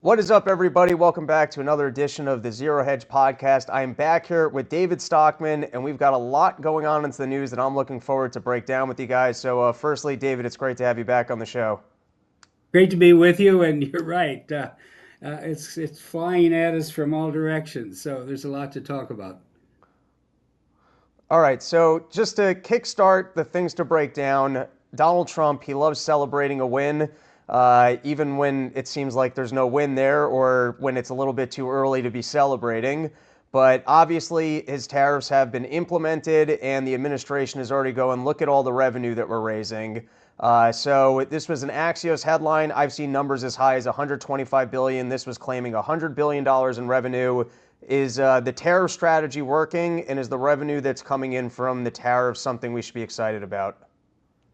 What is up, everybody? Welcome back to another edition of the Zero Hedge podcast. I am back here with David Stockman, and we've got a lot going on into the news that I'm looking forward to break down with you guys. So, firstly, David, it's great to have you back on the show. Great to be with you, and you're right. It's flying at us from all directions, so there's a lot to talk about. All right, so just to kickstart the things to break down, Donald Trump, he loves celebrating a win, even when it seems like there's no win there or when it's a little bit too early to be celebrating. But obviously, his tariffs have been implemented, and the administration is already going, look at all the revenue that we're raising. So this was an Axios headline. I've seen numbers as high as 125 billion. This was claiming $100 billion in revenue. Is the tariff strategy working, and is the revenue that's coming in from the tariffs something we should be excited about?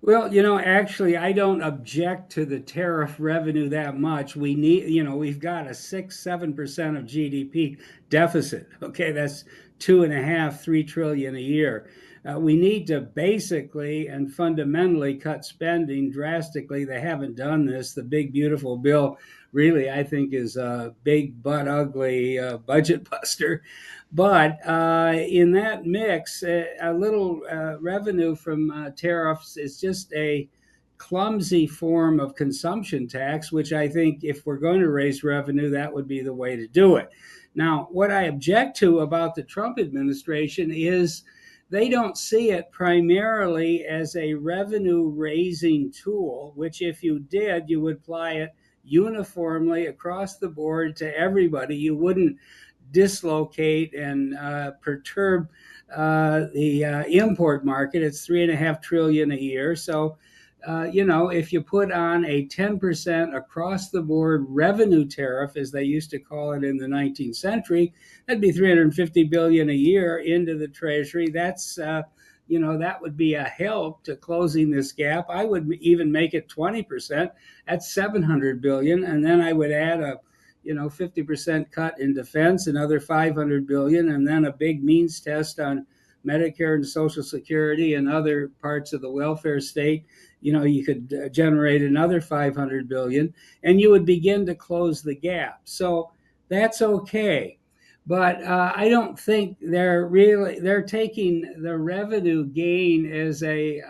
Well, actually, I don't object to the tariff revenue that much. We've got a 6-7% of GDP deficit. Okay, that's 2.5, 3 trillion a year. We need to basically and fundamentally cut spending drastically. They haven't done this. The big beautiful bill really, I think, is a big but ugly budget buster. But in that mix, a little revenue from tariffs is just a clumsy form of consumption tax, which I think if we're going to raise revenue, that would be the way to do it. Now, what I object to about the Trump administration is they don't see it primarily as a revenue raising tool, which if you did, you would apply it uniformly across the board to everybody. You wouldn't dislocate and perturb the import market. It's 3.5 trillion a year. So, if you put on a 10% across the board revenue tariff, as they used to call it in the 19th century, that'd be 350 billion a year into the treasury. That would be a help to closing this gap. I would even make it 20%. That's 700 billion. And then I would add a 50% cut in defense, another 500 billion, and then a big means test on Medicare and Social Security and other parts of the welfare state. You could generate another 500 billion, and you would begin to close the gap. So that's okay. But I don't think they're taking the revenue gain as a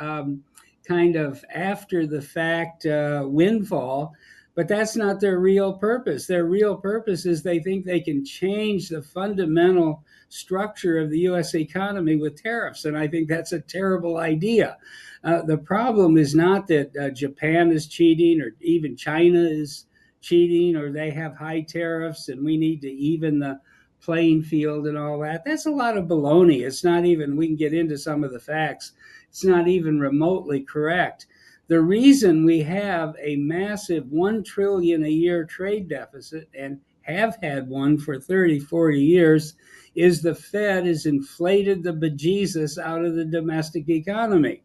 kind of after the fact windfall, but that's not their real purpose. Their real purpose is they think they can change the fundamental structure of the US economy with tariffs. And I think that's a terrible idea. The problem is not that Japan is cheating or even China is cheating or they have high tariffs and we need to even the playing field and all that. That's a lot of baloney. It's not even, we can get into some of the facts, it's not even remotely correct. The reason we have a massive 1 trillion a year trade deficit and have had one for 30, 40 years is the Fed has inflated the bejesus out of the domestic economy.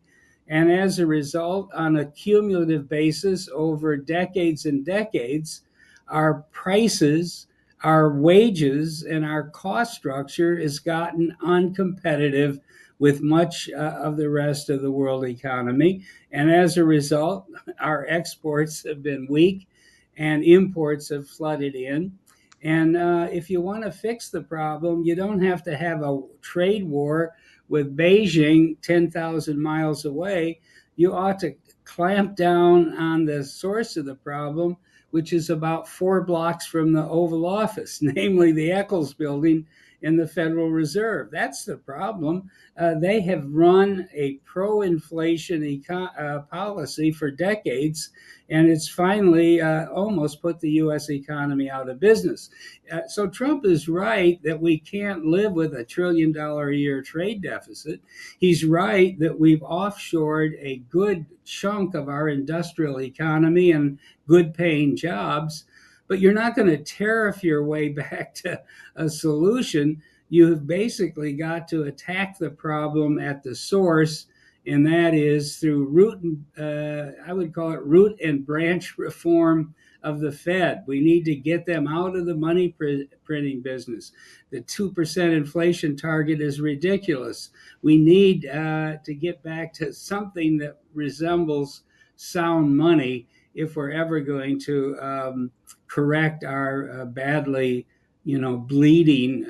And as a result, on a cumulative basis over decades and decades, our prices, our wages, and our cost structure has gotten uncompetitive with much of the rest of the world economy. And as a result, our exports have been weak and imports have flooded in. And if you want to fix the problem, you don't have to have a trade war with Beijing 10,000 miles away. You ought to clamp down on the source of the problem, which is about 4 blocks from the Oval Office, namely the Eccles building in the Federal Reserve. That's the problem. They have run a pro-inflation policy for decades, and it's finally almost put the U.S. economy out of business. So Trump is right that we can't live with $1 trillion a year trade deficit. He's right that we've offshored a good chunk of our industrial economy and good paying jobs, but you're not going to tariff your way back to a solution. You've basically got to attack the problem at the source, and that is through I would call it root and branch reform of the Fed. We need to get them out of the money printing business. The 2% inflation target is ridiculous. We need to get back to something that resembles sound money. if we're ever going to correct our badly, bleeding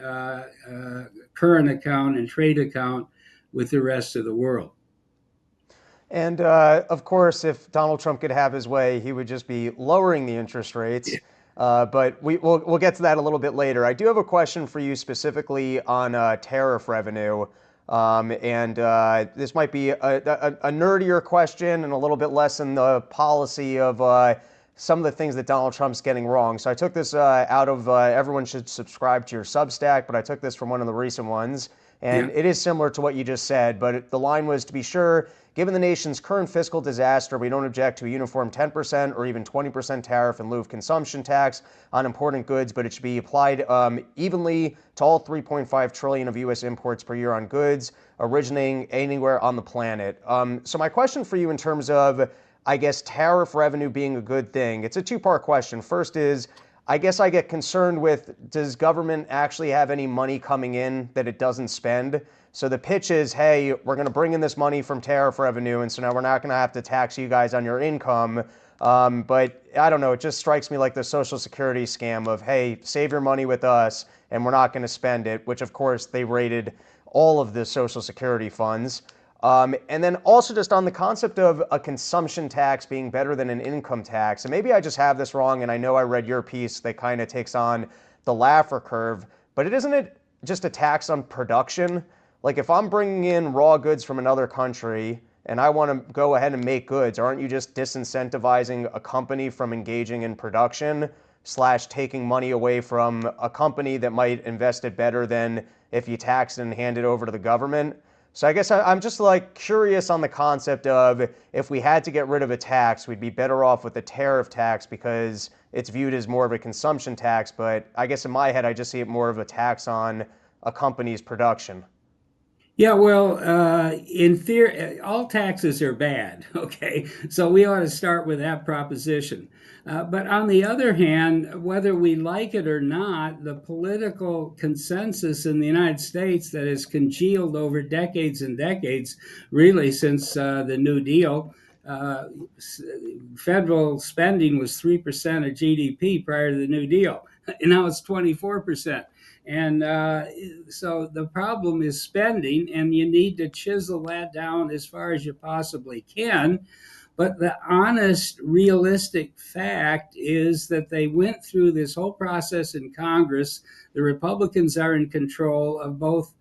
current account and trade account with the rest of the world. And of course, if Donald Trump could have his way, he would just be lowering the interest rates. But we'll get to that a little bit later. I do have a question for you specifically on tariff revenue. And this might be a nerdier question and a little bit less in the policy of some of the things that Donald Trump's getting wrong. So I took this out of everyone should subscribe to your Substack, but I took this from one of the recent ones. And Yeah. it is similar to what you just said, but the line was, to be sure, given the nation's current fiscal disaster, we don't object to a uniform 10% or even 20% tariff in lieu of consumption tax on important goods, but it should be applied evenly to all 3.5 trillion of U.S. imports per year on goods originating anywhere on the planet. So my question for you in terms of, I guess, tariff revenue being a good thing, it's a two-part question. First is, I guess I get concerned with, does government actually have any money coming in that it doesn't spend? So the pitch is, hey, we're going to bring in this money from tariff revenue, and so now we're not going to have to tax you guys on your income. But I don't know, it just strikes me like the Social Security scam of, hey, save your money with us, and we're not going to spend it, which of course they raided all of the Social Security funds. And then also just on the concept of a consumption tax being better than an income tax. And maybe I just have this wrong, and I know I read your piece that kind of takes on the Laffer curve, but isn't it just a tax on production? Like if I'm bringing in raw goods from another country and I want to go ahead and make goods, aren't you just disincentivizing a company from engaging in production slash taking money away from a company that might invest it better than if you tax it and hand it over to the government? So I guess I'm just like curious on the concept of, if we had to get rid of a tax, we'd be better off with a tariff tax because it's viewed as more of a consumption tax. But I guess in my head, I just see it more of a tax on a company's production. Yeah, well, in theory, all taxes are bad. Okay, so we ought to start with that proposition. But on the other hand, whether we like it or not, the political consensus in the United States that has congealed over decades and decades, really since the New Deal, uh, federal spending was 3% of GDP prior to the New Deal, and now it's 24%. And so the problem is spending, and you need to chisel that down as far as you possibly can. But the honest, realistic fact is that they went through this whole process in Congress. The Republicans are in control of both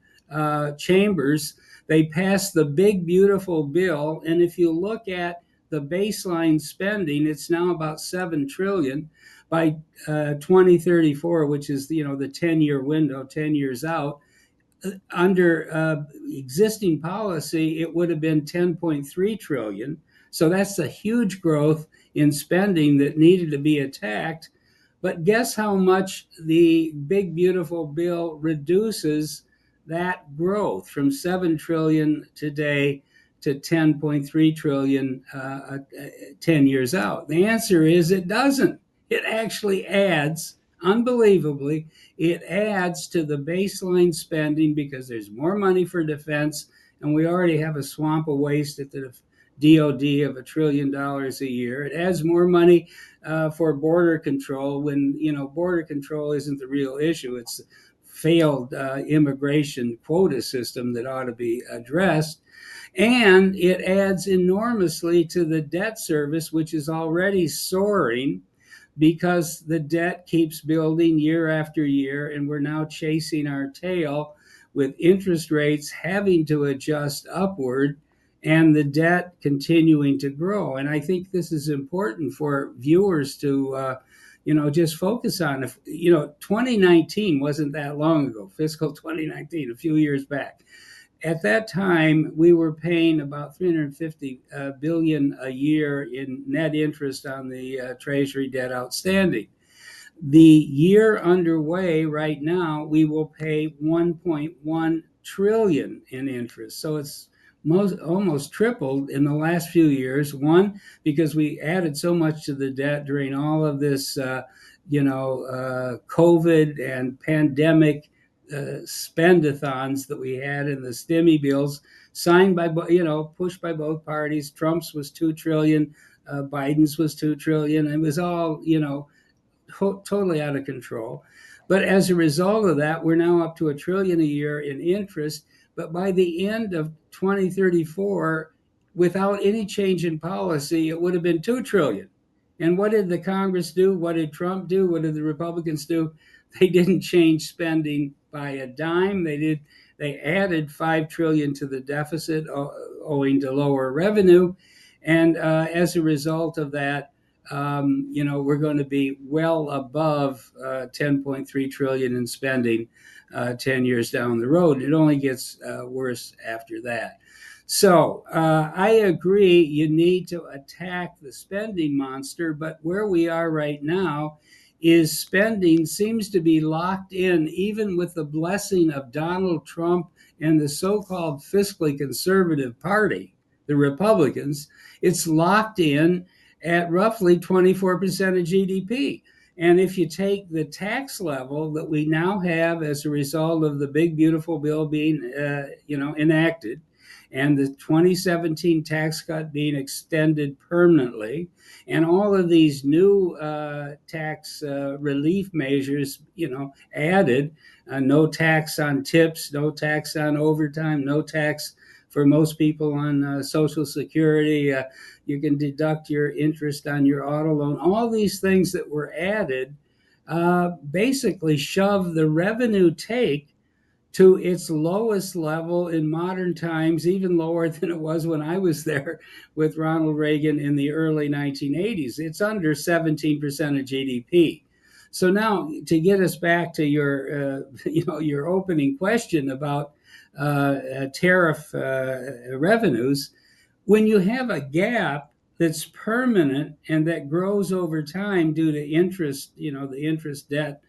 chambers. They passed the big, beautiful bill. And if you look at the baseline spending, it's now about 7 trillion by 2034, which is the 10-year window, 10 years out. Under existing policy, it would have been 10.3 trillion. So that's a huge growth in spending that needed to be attacked. But guess how much the big beautiful bill reduces that growth from 7 trillion today to 10.3 trillion 10 years out? The answer is it doesn't. It actually adds, unbelievably, it adds to the baseline spending because there's more money for defense, and we already have a swamp of waste at the DOD of $1 trillion a year. It adds more money for border control when border control isn't the real issue. It's the failed immigration quota system that ought to be addressed. And it adds enormously to the debt service, which is already soaring because the debt keeps building year after year, and we're now chasing our tail with interest rates having to adjust upward and the debt continuing to grow. And I think this is important for viewers to just focus on. If 2019 wasn't that long ago, fiscal 2019, a few years back. At that time, we were paying about 350 billion a year in net interest on the Treasury debt outstanding. The year underway right now, we will pay 1.1 trillion in interest. So it's almost tripled in the last few years. One, because we added so much to the debt during all of this, COVID and pandemic spendathons that we had in the stimmy bills signed by pushed by both parties. Trump's was 2 trillion. Biden's was 2 trillion. It was all, totally out of control. But as a result of that, we're now up to 1 trillion a year in interest. But by the end of 2034, without any change in policy, it would have been 2 trillion. And what did the Congress do? What did Trump do? What did the Republicans do? They didn't change spending by a dime. They added 5 trillion to the deficit owing to lower revenue. And as a result of that, we're going to be well above 10.3 trillion in spending 10 years down the road. It only gets worse after that. So I agree you need to attack the spending monster, but where we are right now is spending seems to be locked in, even with the blessing of Donald Trump and the so-called fiscally conservative party, the Republicans. It's locked in at roughly 24% of GDP. And if you take the tax level that we now have as a result of the big beautiful bill being enacted, and the 2017 tax cut being extended permanently, and all of these new tax relief measures, added, no tax on tips, no tax on overtime, no tax for most people on Social Security. You can deduct your interest on your auto loan. All these things that were added basically shove the revenue take to its lowest level in modern times, even lower than it was when I was there with Ronald Reagan in the early 1980s. It's under 17% of GDP. So now, to get us back to your opening question about tariff revenues, when you have a gap that's permanent and that grows over time due to interest, the interest debt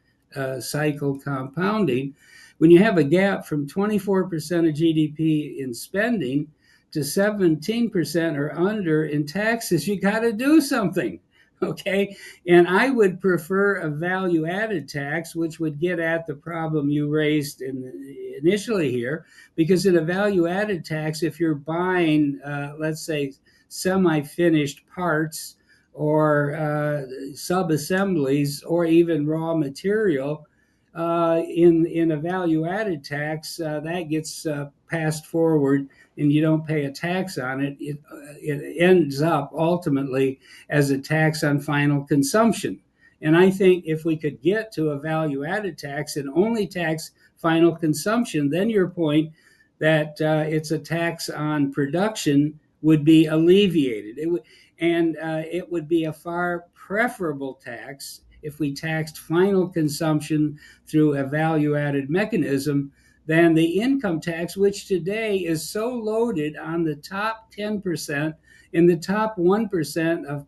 cycle compounding, when you have a gap from 24% of GDP in spending to 17% or under in taxes, you got to do something. Okay. And I would prefer a value added tax, which would get at the problem you raised initially here, because in a value added tax, if you're buying, let's say, semi finished parts or sub assemblies or even raw material, in a value added tax, that gets passed forward and you don't pay a tax on it. It ends up ultimately as a tax on final consumption. And I think if we could get to a value added tax and only tax final consumption, then your point that it's a tax on production would be alleviated. It would be a far preferable tax if we taxed final consumption through a value added mechanism than the income tax, which today is so loaded on the top 10% and the top 1% of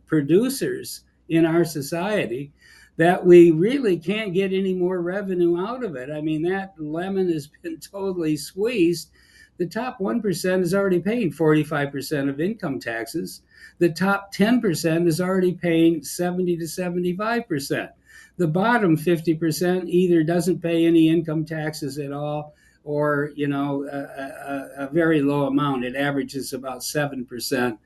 producers in our society that we really can't get any more revenue out of it. I mean, that lemon has been totally squeezed. The top 1% is already paying 45% of income taxes. The top 10% is already paying 70 to 75%. The bottom 50% either doesn't pay any income taxes at all or, a very low amount. It averages about 7%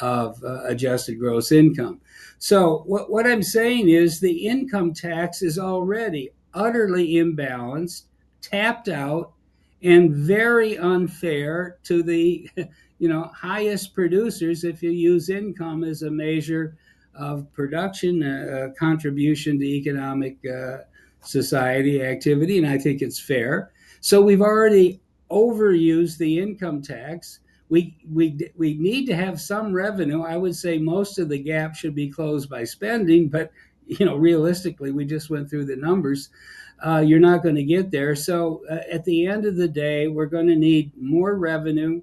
of adjusted gross income. So what I'm saying is the income tax is already utterly imbalanced, tapped out, and very unfair to the highest producers if you use income as a measure of production, contribution to economic society activity, and I think it's fair. So we've already overused the income tax. We need to have some revenue. I would say most of the gap should be closed by spending, but realistically, we just went through the numbers. You're not going to get there. So at the end of the day, we're going to need more revenue.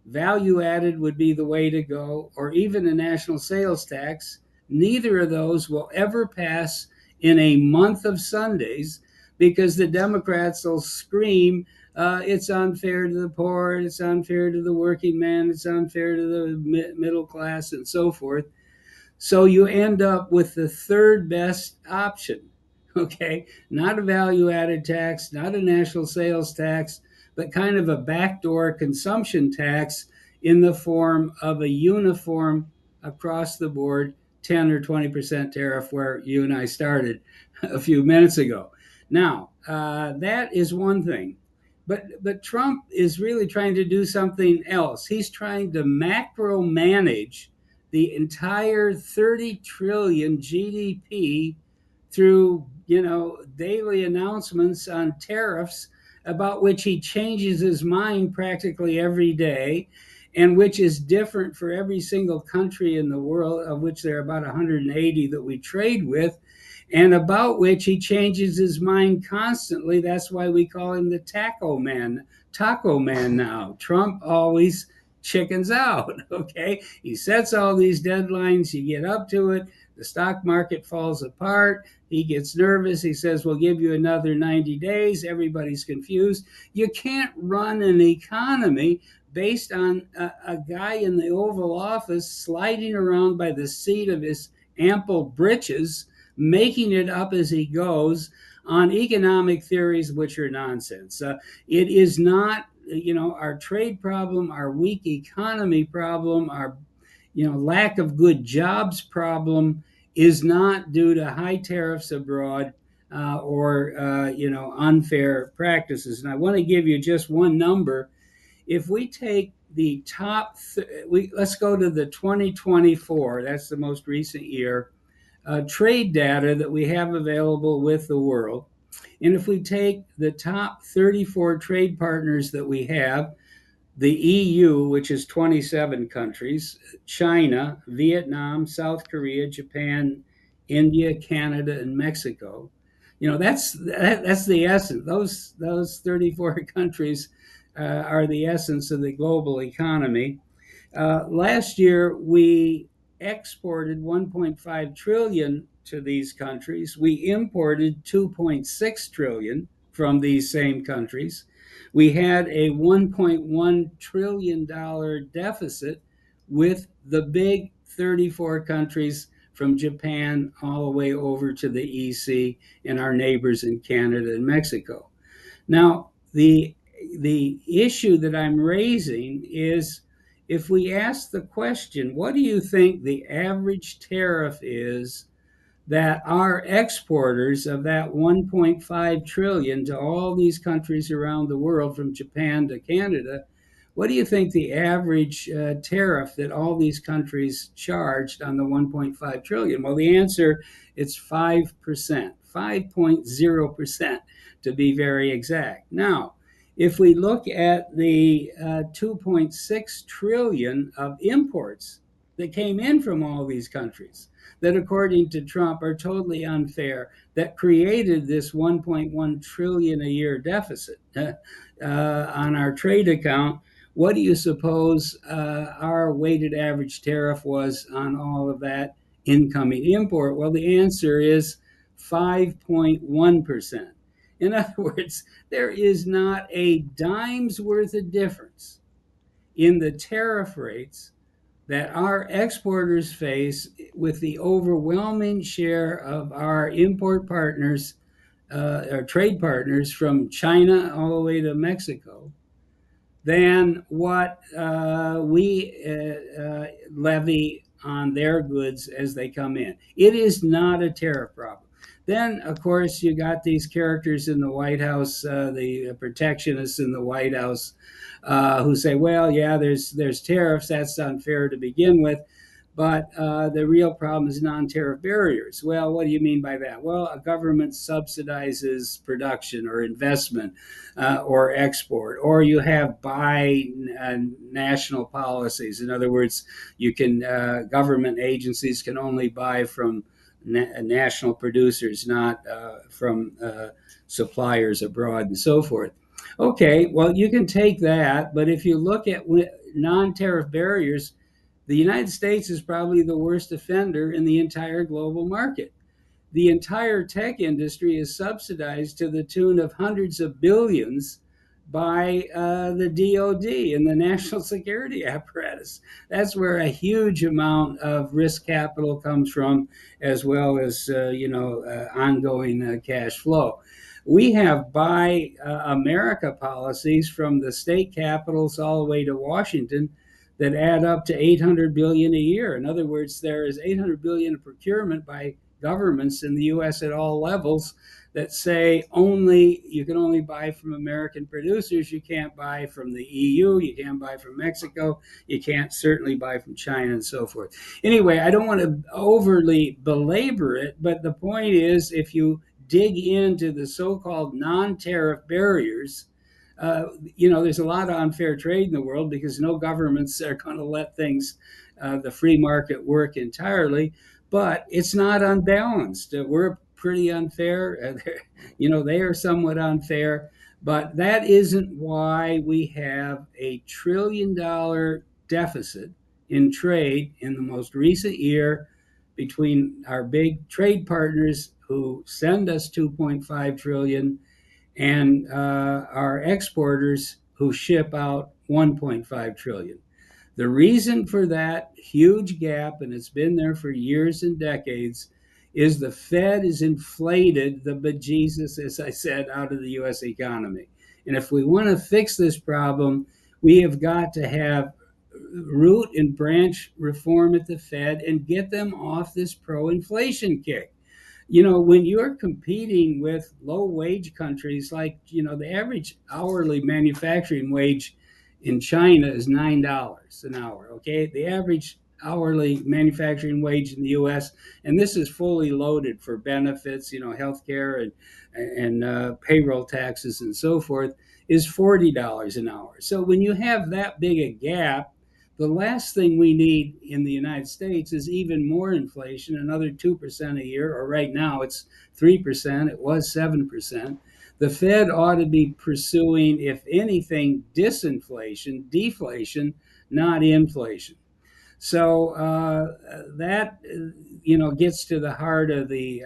Value added would be the way to go, or even a national sales tax. Neither of those will ever pass in a month of Sundays because the Democrats will scream, it's unfair to the poor, it's unfair to the working man, it's unfair to the middle class, and so forth. So you end up with the third best option. Okay, not a value added tax, not a national sales tax, but kind of a backdoor consumption tax in the form of a uniform across the board 10 or 20% tariff where you and I started a few minutes ago. Now, that is one thing. But Trump is really trying to do something else. He's trying to macro manage the entire 30 trillion GDP through, daily announcements on tariffs about which he changes his mind practically every day, and which is different for every single country in the world, of which there are about 180 that we trade with, and about which he changes his mind constantly. That's why we call him the Taco Man. Taco Man now. Trump always chickens out. Okay, he sets all these deadlines. You get up to it, the stock market falls apart. He gets nervous. He says, "We'll give you another 90 days." Everybody's confused. You can't run an economy based on a guy in the Oval Office sliding around by the seat of his ample breeches, making it up as he goes on economic theories which are nonsense. It is not, our trade problem, our weak economy problem, our lack of good jobs problem is not due to high tariffs abroad or unfair practices. And I want to give you just one number. If we take the top, let's go to the 2024. That's the most recent year trade data that we have available with the world. And if we take the top 34 trade partners that we have, the EU, which is 27 countries, China, Vietnam, South Korea, Japan, India, Canada, and Mexico. That's the essence. Those 34 countries are the essence of the global economy. Last year, we exported 1.5 trillion to these countries. We imported 2.6 trillion from these same countries. We had a $1.1 trillion deficit with the big 34 countries from Japan all the way over to the EC and our neighbors in Canada and Mexico. Now, the issue that I'm raising is, if we ask the question, what do you think the average tariff is that our exporters of that 1.5 trillion to all these countries around the world, from Japan to Canada, what do you think the average tariff that all these countries charged on the 1.5 trillion? Well, the answer, it's 5%, 5.0% to be very exact. Now, if we look at the 2.6 trillion of imports that came in from all these countries, that according to Trump are totally unfair, that created this 1.1 trillion a year deficit on our trade account, what do you suppose our weighted average tariff was on all of that incoming import? Well, the answer is 5.1%. In other words, there is not a dime's worth of difference in the tariff rates that our exporters face with the overwhelming share of our import partners, our trade partners from China all the way to Mexico, than what we levy on their goods as they come in. It is not a tariff problem. Then, of course, you got these characters in the White House, the protectionists in the White House, who say, "Well, yeah, there's tariffs. That's unfair to begin with, but the real problem is non-tariff barriers." Well, what do you mean by that? Well, a government subsidizes production or investment or export, or you have buy national policies. In other words, you can government agencies can only buy from national producers, not from suppliers abroad and so forth. Okay, well, you can take that, but if you look at non-tariff barriers, the United States is probably the worst offender in the entire global market. The entire tech industry is subsidized to the tune of hundreds of billions by the DoD and the national security apparatus. That's where a huge amount of risk capital comes from, as well as ongoing cash flow. We have Buy America policies from the state capitals all the way to Washington that add up to 800 billion a year. In other words, there is 800 billion of procurement by governments in the US at all levels that say only you can only buy from American producers. You can't buy from the EU, you can't buy from Mexico, you can't certainly buy from China and so forth. Anyway, I don't want to overly belabor it, but the point is if you dig into the so-called non-tariff barriers, there's a lot of unfair trade in the world because no governments are going to let things, the free market, work entirely. But it's not unbalanced. We're pretty unfair. They are somewhat unfair. But that isn't why we have $1 trillion deficit in trade in the most recent year between our big trade partners who send us 2.5 trillion and our exporters who ship out 1.5 trillion. The reason for that huge gap, and it's been there for years and decades, is the Fed has inflated the bejesus, as I said, out of the US economy. And if we want to fix this problem, we have got to have root and branch reform at the Fed and get them off this pro inflation kick. When you're competing with low wage countries, like, the average hourly manufacturing wage in China is $9 an hour. Okay. The average hourly manufacturing wage in the US, and this is fully loaded for benefits, healthcare and payroll taxes and so forth, is $40 an hour. So when you have that big a gap, the last thing we need in the United States is even more inflation, another 2% a year, or right now it's 3%, it was 7%. The Fed ought to be pursuing, if anything, disinflation, deflation, not inflation. So that gets to the heart of the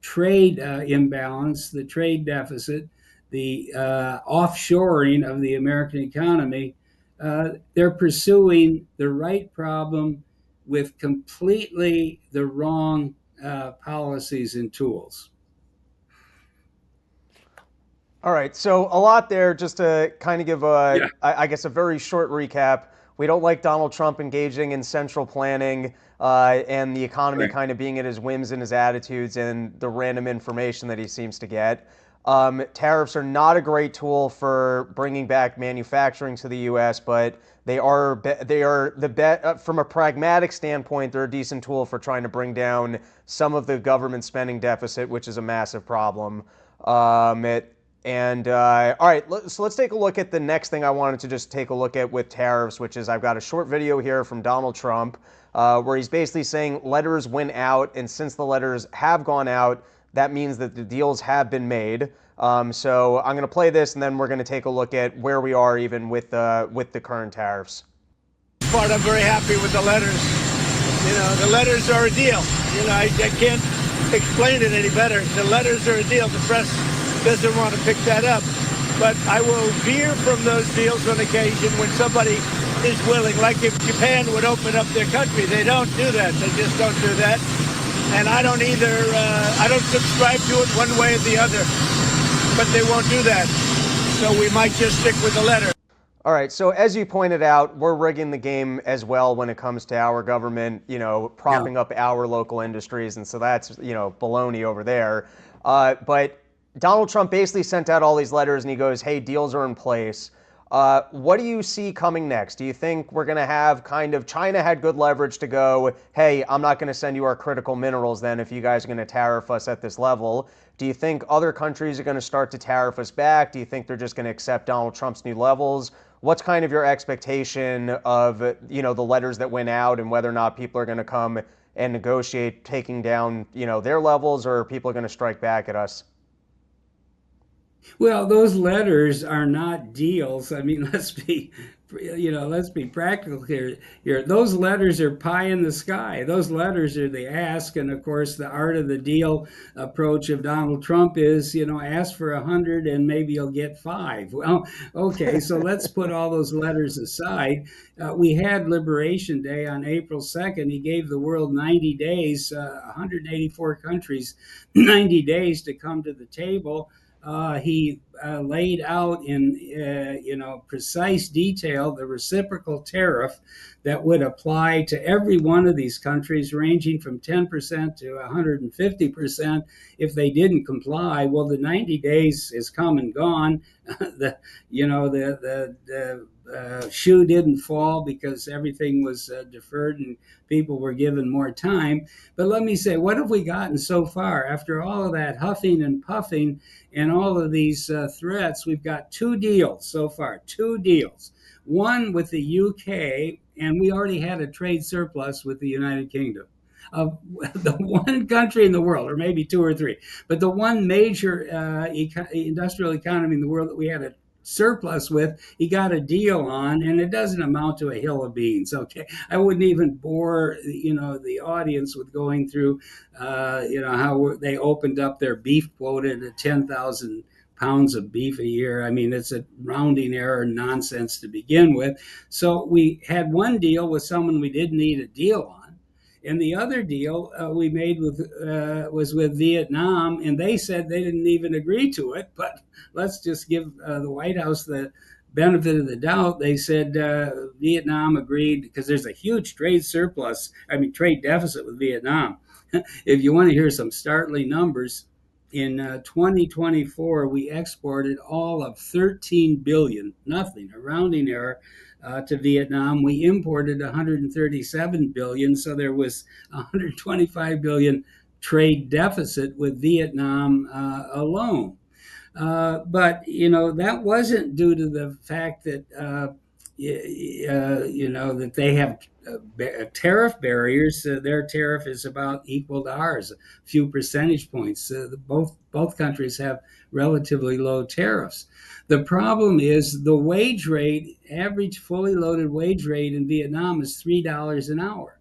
trade imbalance, the trade deficit, the offshoring of the American economy. They're pursuing the right problem with completely the wrong policies and tools. All right, so a lot there. Just to kind of give Yeah, I guess, a very short recap. We don't like Donald Trump engaging in central planning and the economy correct. kind of being at his whims and his attitudes and the random information that he seems to get. Tariffs are not a great tool for bringing back manufacturing to the U.S., but they are the bet from a pragmatic standpoint. They're a decent tool for trying to bring down some of the government spending deficit, which is a massive problem. It, and All right, so let's take a look at the next thing I wanted to just take a look at with tariffs, which is I've got a short video here from Donald Trump where he's basically saying letters went out, and since the letters have gone out, that means that the deals have been made. So I'm going to play this, and then we're going to take a look at where we are even with the current tariffs. Part I'm very happy with the letters. The letters are a deal. I can't explain it any better. The letters are a deal. The press doesn't want to pick that up. But I will veer from those deals on occasion when somebody is willing. Like if Japan would open up their country. They don't do that. They just don't do that. And I don't either. I don't subscribe to it one way or the other. But they won't do that. So we might just stick with the letter. All right, so as you pointed out, we're rigging the game as well when it comes to our government, Yeah. propping up our local industries, and so that's, baloney over there. But Donald Trump basically sent out all these letters, and he goes, hey, deals are in place. What do you see coming next? Do you think we're going to have China had good leverage to go, hey, I'm not going to send you our critical minerals then if you guys are going to tariff us at this level? Do you think other countries are going to start to tariff us back? Do you think they're just going to accept Donald Trump's new levels? What's kind of your expectation of, the letters that went out and whether or not people are going to come and negotiate taking down, their levels, or people are going to strike back at us? Well, those letters are not deals. I mean, let's be practical here. Those letters are pie in the sky. Those letters are the ask, and of course, the art of the deal approach of Donald Trump is, ask for 100 and maybe you'll get five. Well, okay, so let's put all those letters aside. We had Liberation Day on April 2nd. He gave the world 90 days, 184 countries, 90 days to come to the table. he laid out in precise detail the reciprocal tariff that would apply to every one of these countries, ranging from 10% to 150% if they didn't comply. Well, the 90 days is come and gone. the shoe didn't fall because everything was deferred and people were given more time. But let me say, what have we gotten so far? After all of that huffing and puffing and all of these threats, we've got two deals so far, two deals. One with the UK, and we already had a trade surplus with the United Kingdom. Of the one country in the world, or maybe two or three, but the one major industrial economy in the world that we had a surplus with, he got a deal on, and it doesn't amount to a hill of beans. Okay, I wouldn't even bore the audience with going through how they opened up their beef quota to 10,000 pounds of beef a year. I mean, it's a rounding error nonsense to begin with. So we had one deal with someone we didn't need a deal on. And the other deal we made was with Vietnam, and they said they didn't even agree to it. But let's just give the White House the benefit of the doubt. They said Vietnam agreed because there's a huge trade surplus, I mean, trade deficit with Vietnam. If you want to hear some startling numbers, in 2024, we exported all of 13 billion, nothing, a rounding error, to Vietnam. We imported 137 billion, so there was 125 billion trade deficit with Vietnam alone. But that wasn't due to the fact that that they have tariff barriers. Their tariff is about equal to ours, a few percentage points. Both countries have relatively low tariffs. The problem is the wage rate, average fully loaded wage rate in Vietnam is $3 an hour.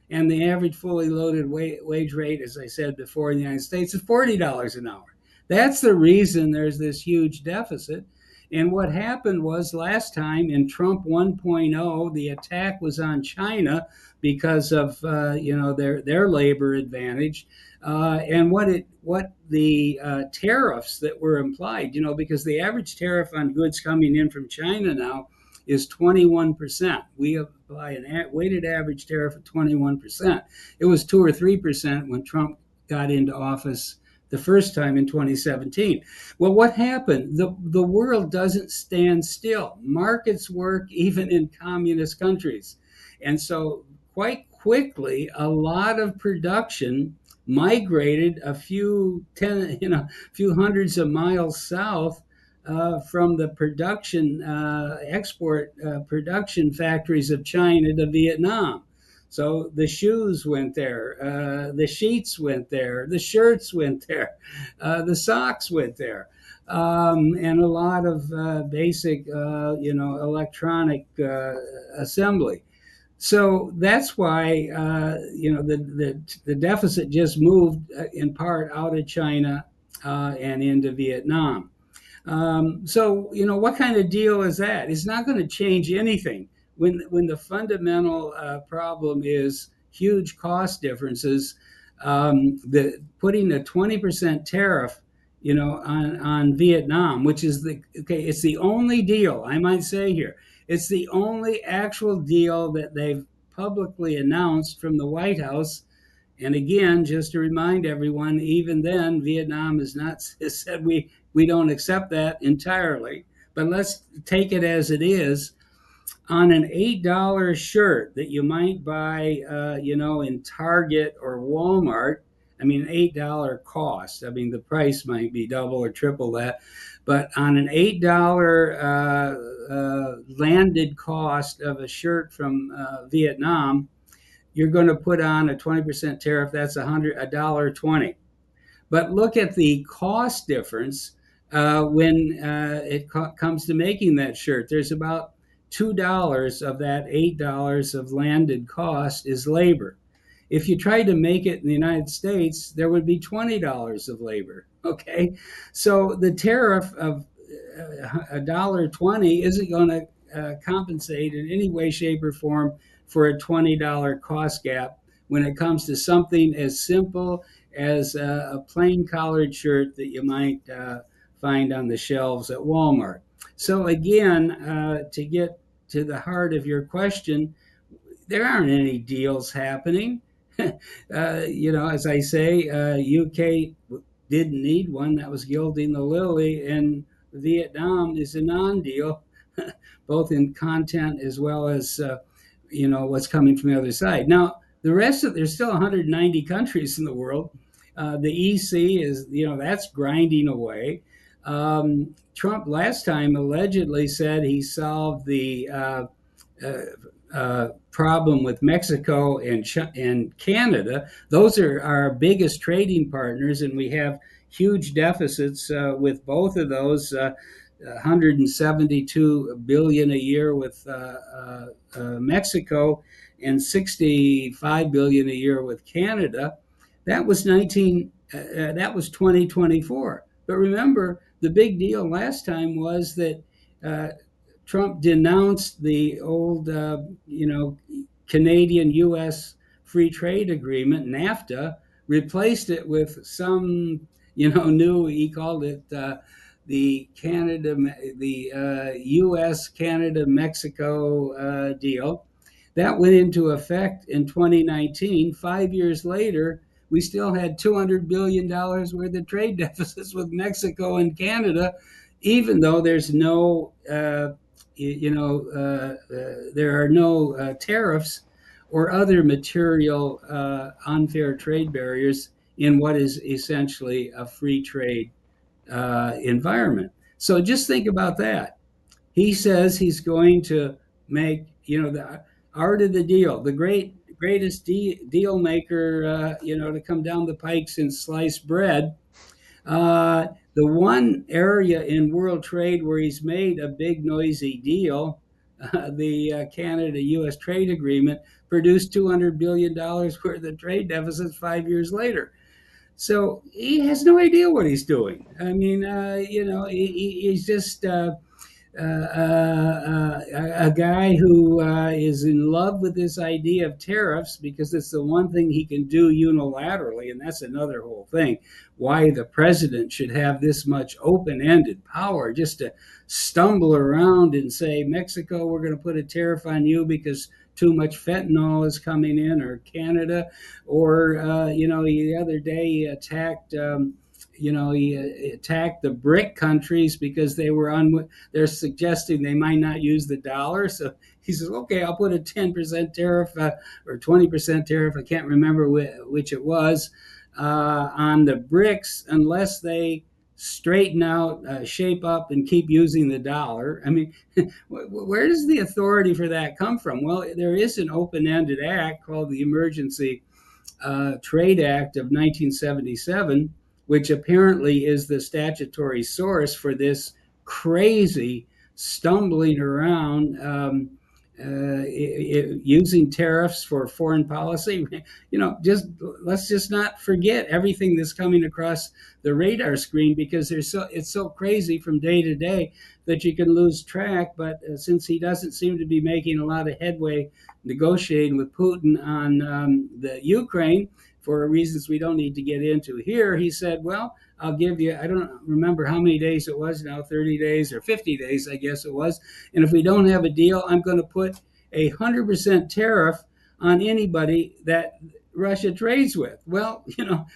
And the average fully loaded wage rate, as I said before, in the United States is $40 an hour. That's the reason there's this huge deficit. And what happened was last time in Trump 1.0, the attack was on China because of their labor advantage, and what the tariffs that were implied. Because the average tariff on goods coming in from China now is 21%. We apply a weighted average tariff of 21%. It was 2 or 3% when Trump got into office the first time in 2017. Well, what happened? The world doesn't stand still. Markets work even in communist countries. And so quite quickly, a lot of production migrated a few hundreds of miles south from the export production factories of China to Vietnam. So the shoes went there, the sheets went there, the shirts went there, the socks went there, and a lot of basic, electronic assembly. So that's why the deficit just moved in part out of China and into Vietnam. What kind of deal is that? It's not going to change anything when the fundamental problem is huge cost differences. Putting a 20% tariff, on Vietnam, which is it's the only deal I might say here. It's the only actual deal that they've publicly announced from the White House. And again, just to remind everyone, even then, Vietnam has said we don't accept that entirely. But let's take it as it is. On an $8 shirt that you might buy, in Target or Walmart, I mean, $8 cost. I mean, the price might be double or triple that. But on an $8 landed cost of a shirt from Vietnam, you're going to put on a 20% tariff. That's $1.20. But look at the cost difference when it comes to making that shirt. There's about $2 of that $8 of landed cost is labor. If you tried to make it in the United States, there would be $20 of labor. Okay, so the tariff of $1.20 isn't going to compensate in any way, shape, or form for a $20 cost gap when it comes to something as simple as a plain collared shirt that you might find on the shelves at Walmart. So again, to get to the heart of your question, there aren't any deals happening. As I say, UK didn't need one. That was gilding the lily, and Vietnam is a non-deal, both in content as well as what's coming from the other side. Now, the rest of there's still 190 countries in the world. The EC is that's grinding away. Trump last time allegedly said he solved the uh, problem with Mexico and Canada. Those are our biggest trading partners, and we have huge deficits with both of those. 172 billion a year with Mexico and 65 billion a year with Canada. That was 2024. But remember, the big deal last time was that uh, Trump denounced the old, Canadian U.S. free trade agreement, NAFTA, replaced it with some, new. He called it the U.S. Canada Mexico deal. That went into effect in 2019. 5 years later, we still had $200 billion worth of trade deficits with Mexico and Canada, even though there's no there are no tariffs or other material unfair trade barriers in what is essentially a free trade environment. So just think about that. He says he's going to make, the art of the deal, the greatest deal maker, to come down the pike since sliced bread. The one area in world trade where he's made a big noisy deal, the Canada-U.S. trade agreement, produced $200 billion worth of trade deficits 5 years later. So he has no idea what he's doing. I mean, he's just a guy who is in love with this idea of tariffs because it's the one thing he can do unilaterally, and that's another whole thing. Why the president should have this much open-ended power just to stumble around and say, Mexico, we're going to put a tariff on you because too much fentanyl is coming in, or Canada, or the other day he attacked. He attacked the BRIC countries because they're suggesting they might not use the dollar. So he says, okay, I'll put a 10% tariff or 20% tariff. I can't remember which it was on the BRICS unless they straighten out, shape up, and keep using the dollar. I mean, where does the authority for that come from? Well, there is an open-ended act called the Emergency Trade Act of 1977, which apparently is the statutory source for this crazy stumbling around, using tariffs for foreign policy. Just let's just not forget everything that's coming across the radar screen, because it's so crazy from day to day that you can lose track. But since he doesn't seem to be making a lot of headway negotiating with Putin on the Ukraine, for reasons we don't need to get into here, he said, well, I'll give you, I don't remember how many days it was now, 30 days or 50 days, I guess it was. And if we don't have a deal, I'm going to put 100% tariff on anybody that Russia trades with. Well,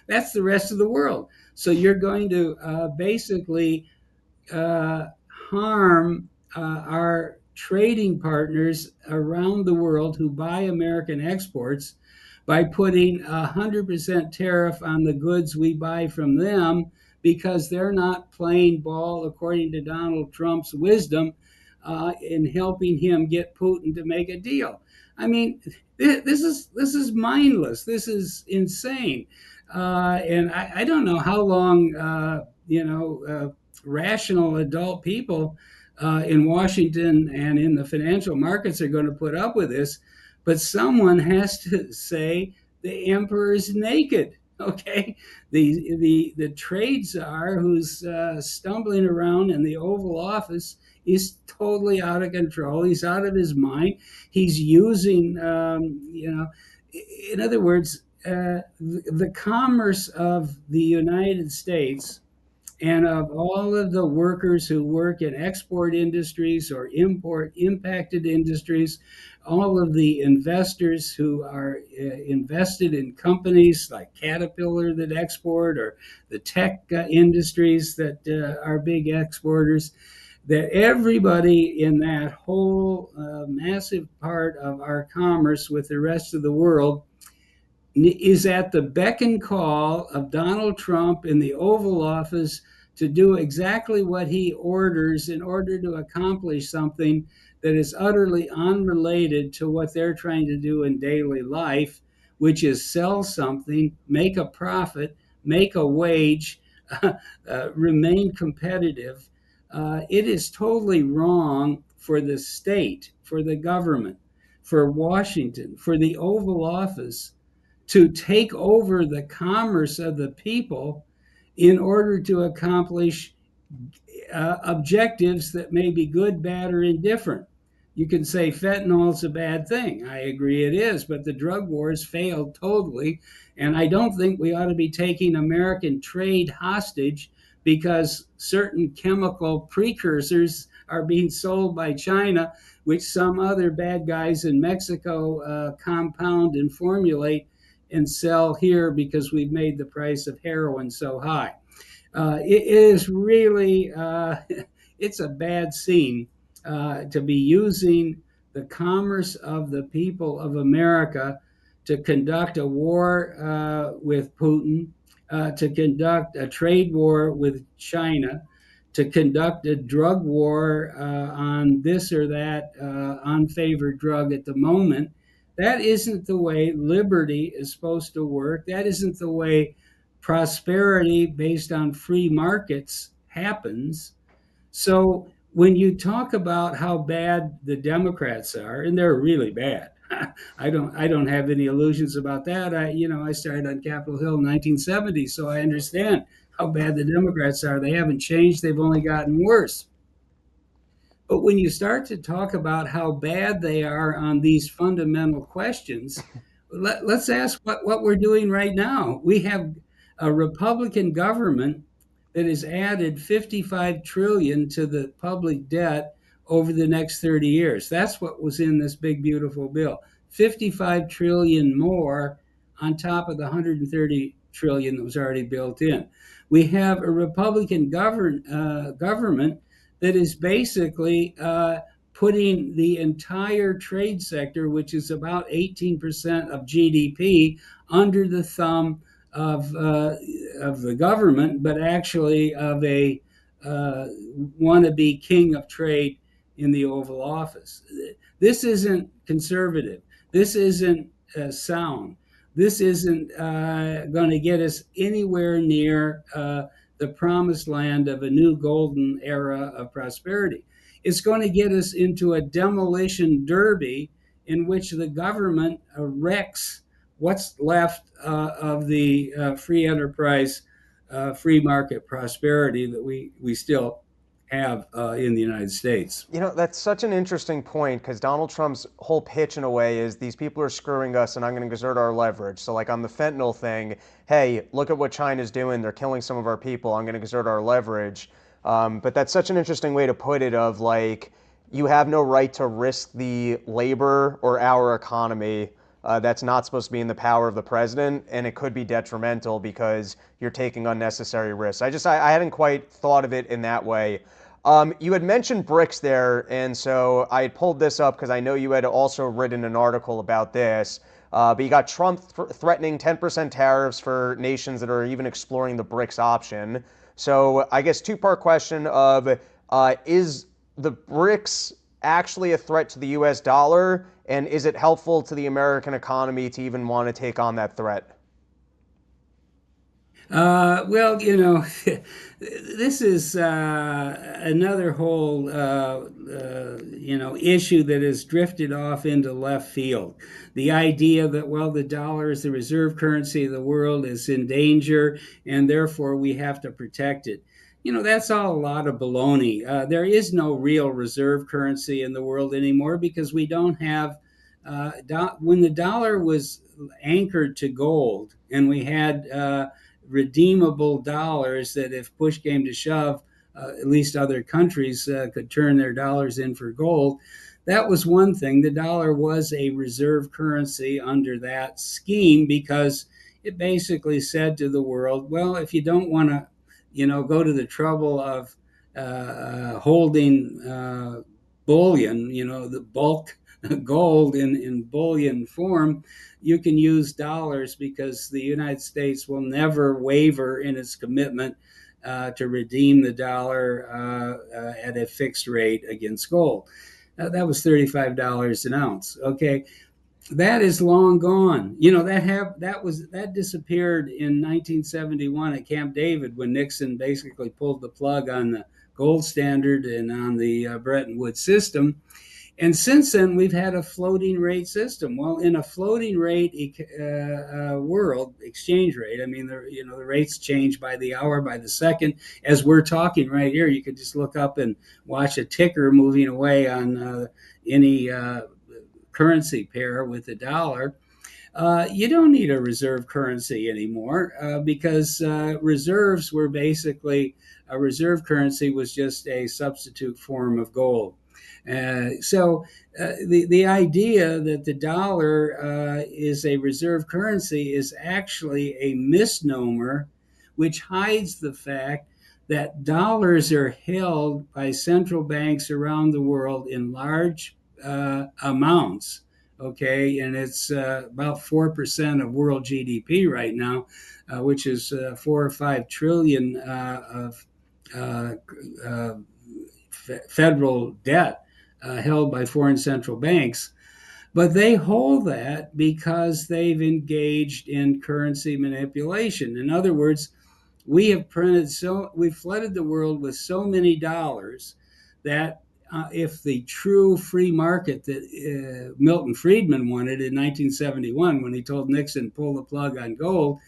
that's the rest of the world. So you're going to basically uh, harm our trading partners around the world who buy American exports by putting 100% tariff on the goods we buy from them, because they're not playing ball according to Donald Trump's wisdom in helping him get Putin to make a deal. I mean, this is mindless. This is insane, and I don't know how long rational adult people in Washington and in the financial markets are going to put up with this. But someone has to say the emperor is naked. Okay, the trade czar who's stumbling around in the Oval Office is totally out of control. He's out of his mind. He's using, in other words, the commerce of the United States And of all of the workers who work in export industries or import impacted industries, all of the investors who are invested in companies like Caterpillar that export, or the tech industries that are big exporters, that everybody in that whole massive part of our commerce with the rest of the world is at the beck and call of Donald Trump in the Oval Office to do exactly what he orders in order to accomplish something that is utterly unrelated to what they're trying to do in daily life, which is sell something, make a profit, make a wage, remain competitive. It is totally wrong for the state, for the government, for Washington, for the Oval Office to take over the commerce of the people in order to accomplish objectives that may be good, bad, or indifferent. You can say fentanyl is a bad thing. I agree it is, but the drug wars failed totally. And I don't think we ought to be taking American trade hostage because certain chemical precursors are being sold by China, which some other bad guys in Mexico compound and formulate and sell here because we've made the price of heroin so high. It is really it's a bad scene to be using the commerce of the people of America to conduct a war with Putin, to conduct a trade war with China, to conduct a drug war on this or that unfavored drug at the moment. That isn't the way liberty is supposed to work. That isn't the way prosperity based on free markets happens. So when you talk about how bad the Democrats are, and they're really bad, I don't have any illusions about that. I started on Capitol Hill in 1970, so I understand how bad the Democrats are. They haven't changed; they've only gotten worse. But when you start to talk about how bad they are on these fundamental questions, let's ask what we're doing right now. We have a Republican government that has added 55 trillion to the public debt over the next 30 years. That's what was in this big beautiful bill. 55 trillion more on top of the 130 trillion that was already built in. We have a Republican government that is basically putting the entire trade sector, which is about 18% of GDP, under the thumb of the government, but actually of a wannabe king of trade in the Oval Office. This isn't conservative. This isn't sound. This isn't going to get us anywhere near the promised land of a new golden era of prosperity. It's going to get us into a demolition derby in which the government wrecks what's left of the free enterprise, free market prosperity that we still have in the United States. That's such an interesting point because Donald Trump's whole pitch, in a way, is these people are screwing us and I'm going to exert our leverage. So, like on the fentanyl thing, hey, look at what China's doing. They're killing some of our people. I'm going to exert our leverage. But that's such an interesting way to put it of like, you have no right to risk the labor or our economy. That's not supposed to be in the power of the president, and it could be detrimental because you're taking unnecessary risks. I hadn't quite thought of it in that way. You had mentioned BRICS there, and so I had pulled this up because I know you had also written an article about this. But you got Trump threatening 10% tariffs for nations that are even exploring the BRICS option. So I guess two-part question of is the BRICS actually a threat to the U.S. dollar, and is it helpful to the American economy to even want to take on that threat? Well, this is another whole, issue that has drifted off into left field. The idea that, well, the dollar is the reserve currency of the world is in danger, and therefore we have to protect it. That's all a lot of baloney. There is no real reserve currency in the world anymore because we don't have, when the dollar was anchored to gold and we had redeemable dollars that if push came to shove, at least other countries could turn their dollars in for gold. That was one thing. The dollar was a reserve currency under that scheme because it basically said to the world, well, if you don't want to, go to the trouble of holding bullion, the bulk gold in bullion form, you can use dollars because the United States will never waver in its commitment to redeem the dollar at a fixed rate against gold. That was $35 an ounce. Okay, that is long gone. That disappeared in 1971 at Camp David when Nixon basically pulled the plug on the gold standard and on the Bretton Woods system. And since then, we've had a floating rate system. Well, in a floating rate world, exchange rate, I mean, the rates change by the hour, by the second. As we're talking right here, you could just look up and watch a ticker moving away on any currency pair with the dollar. You don't need a reserve currency anymore because reserves were basically a reserve currency was just a substitute form of gold. The idea that the dollar is a reserve currency is actually a misnomer, which hides the fact that dollars are held by central banks around the world in large amounts. Okay, and it's about 4% of world GDP right now, which is 4 or 5 trillion of uh, uh, federal debt held by foreign central banks. But they hold that because they've engaged in currency manipulation. In other words, we've flooded the world with so many dollars that if the true free market that Milton Friedman wanted in 1971 when he told Nixon pull the plug on gold,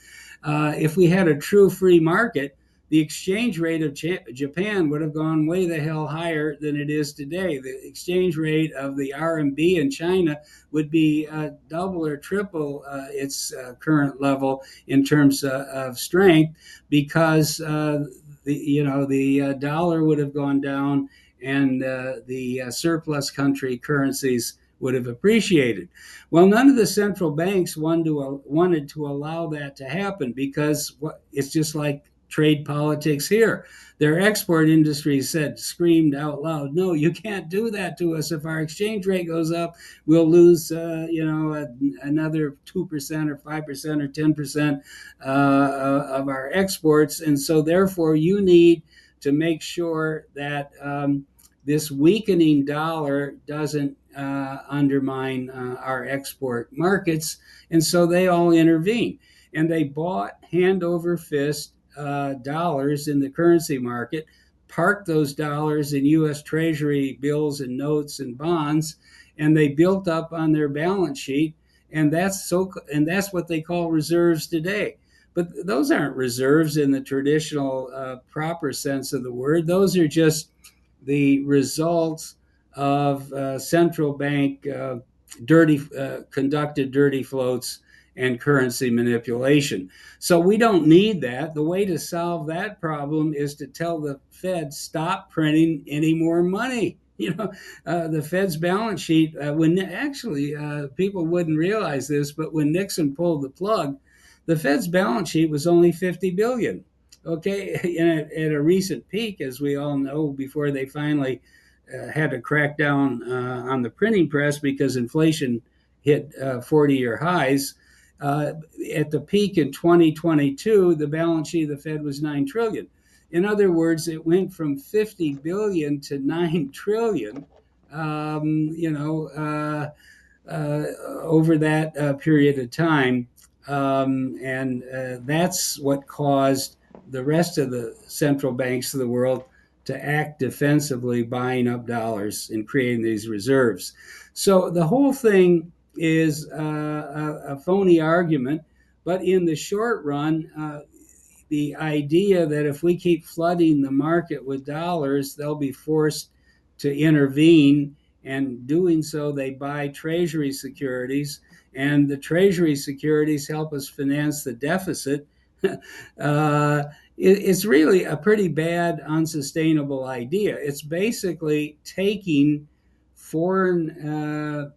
if we had a true free market, the exchange rate of Japan would have gone way the hell higher than it is today. The exchange rate of the RMB in China would be double or triple its current level in terms of strength because the dollar would have gone down and the surplus country currencies would have appreciated. Well, none of the central banks wanted to allow that to happen because it's just like trade politics here. Their export industry screamed out loud, "No, you can't do that to us. If our exchange rate goes up, we'll lose, another 2% or 5% or 10% of our exports, and so therefore you need to make sure that this weakening dollar doesn't undermine our export markets." And so they all intervened, and they bought hand over fist dollars in the currency market, parked those dollars in U.S. Treasury bills and notes and bonds, and they built up on their balance sheet, and that's what they call reserves today. But those aren't reserves in the traditional proper sense of the word. Those are just the results of central bank conducted dirty floats and currency manipulation. So we don't need that. The way to solve that problem is to tell the Fed stop printing any more money. The Fed's balance sheet, when actually people wouldn't realize this, but when Nixon pulled the plug, the Fed's balance sheet was only 50 billion. Okay, and at a recent peak, as we all know, before they finally had to crack down on the printing press because inflation hit 40-year highs. At the peak in 2022, the balance sheet of the Fed was 9 trillion. In other words, it went from 50 billion to 9 trillion. Over that period of time. And that's what caused the rest of the central banks of the world to act defensively, buying up dollars and creating these reserves. So the whole thing is a phony argument, but in the short run, the idea that if we keep flooding the market with dollars, they'll be forced to intervene, and doing so, they buy treasury securities, and the treasury securities help us finance the deficit uh, it's really a pretty bad, unsustainable idea. It's basically taking foreign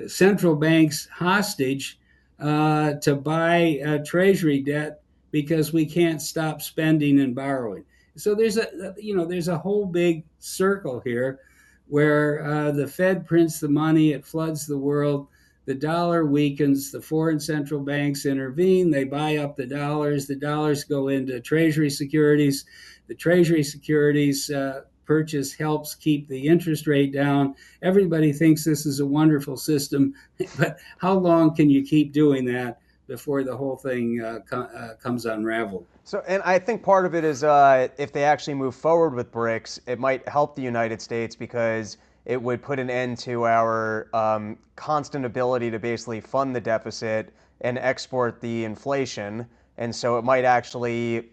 central banks hostage to buy treasury debt because we can't stop spending and borrowing. So there's a whole big circle here where the Fed prints the money, it floods the world, the dollar weakens, the foreign central banks intervene, they buy up the dollars go into treasury securities, the treasury securities purchase helps keep the interest rate down. Everybody thinks this is a wonderful system, but how long can you keep doing that before the whole thing comes unraveled? So, and I think part of it is if they actually move forward with BRICS, it might help the United States because it would put an end to our constant ability to basically fund the deficit and export the inflation. And so it might actually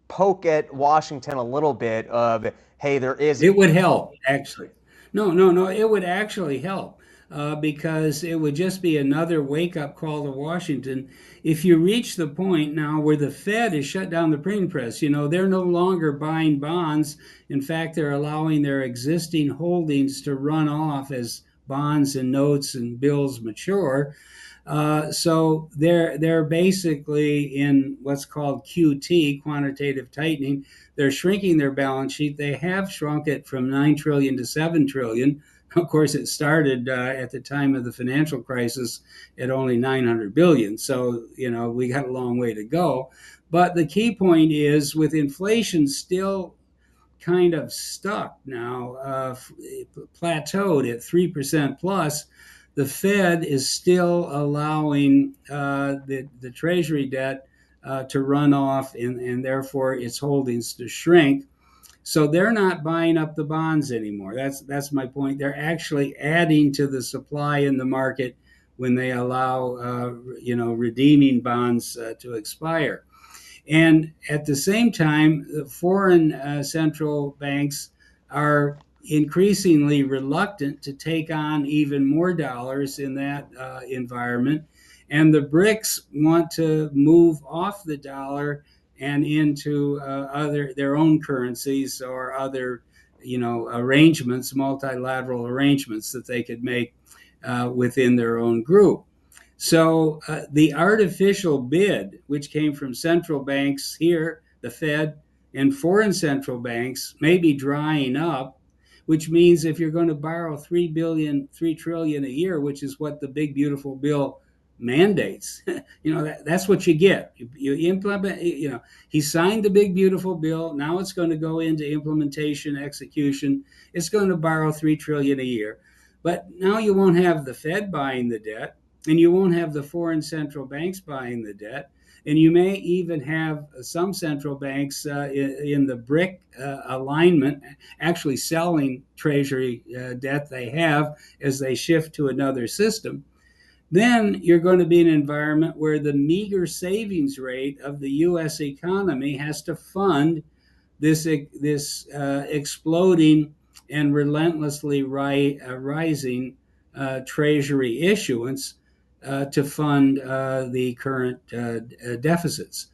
poke at Washington a little bit of, hey, there is. It would help, actually. No, no, no. It would actually help because it would just be another wake up call to Washington. If you reach the point now where the Fed has shut down the printing press, they're no longer buying bonds. In fact, they're allowing their existing holdings to run off as bonds and notes and bills mature. So they're basically in what's called QT, quantitative tightening. They're shrinking their balance sheet. They have shrunk it from 9 trillion to 7 trillion. Of course, it started at the time of the financial crisis at only 900 billion. So, we got a long way to go. But the key point is with inflation still kind of stuck now, plateaued at 3% plus, the Fed is still allowing the Treasury debt to run off and therefore its holdings to shrink. So they're not buying up the bonds anymore. That's my point. They're actually adding to the supply in the market when they allow redeeming bonds to expire. And at the same time, the foreign central banks are increasingly reluctant to take on even more dollars in that environment. And the BRICS want to move off the dollar and into other their own currencies or other, arrangements, multilateral arrangements that they could make within their own group. So the artificial bid, which came from central banks here, the Fed, and foreign central banks, may be drying up, which means if you're going to borrow 3 trillion a year, which is what the big beautiful bill mandates, that's what you get. You implement, he signed the big beautiful bill. Now it's going to go into implementation, execution. It's going to borrow 3 trillion a year. But now you won't have the Fed buying the debt, and you won't have the foreign central banks buying the debt, and you may even have some central banks in the BRIC alignment actually selling treasury debt they have as they shift to another system. Then you're going to be in an environment where the meager savings rate of the U.S. economy has to fund this exploding and relentlessly rising treasury issuance to fund the current deficits.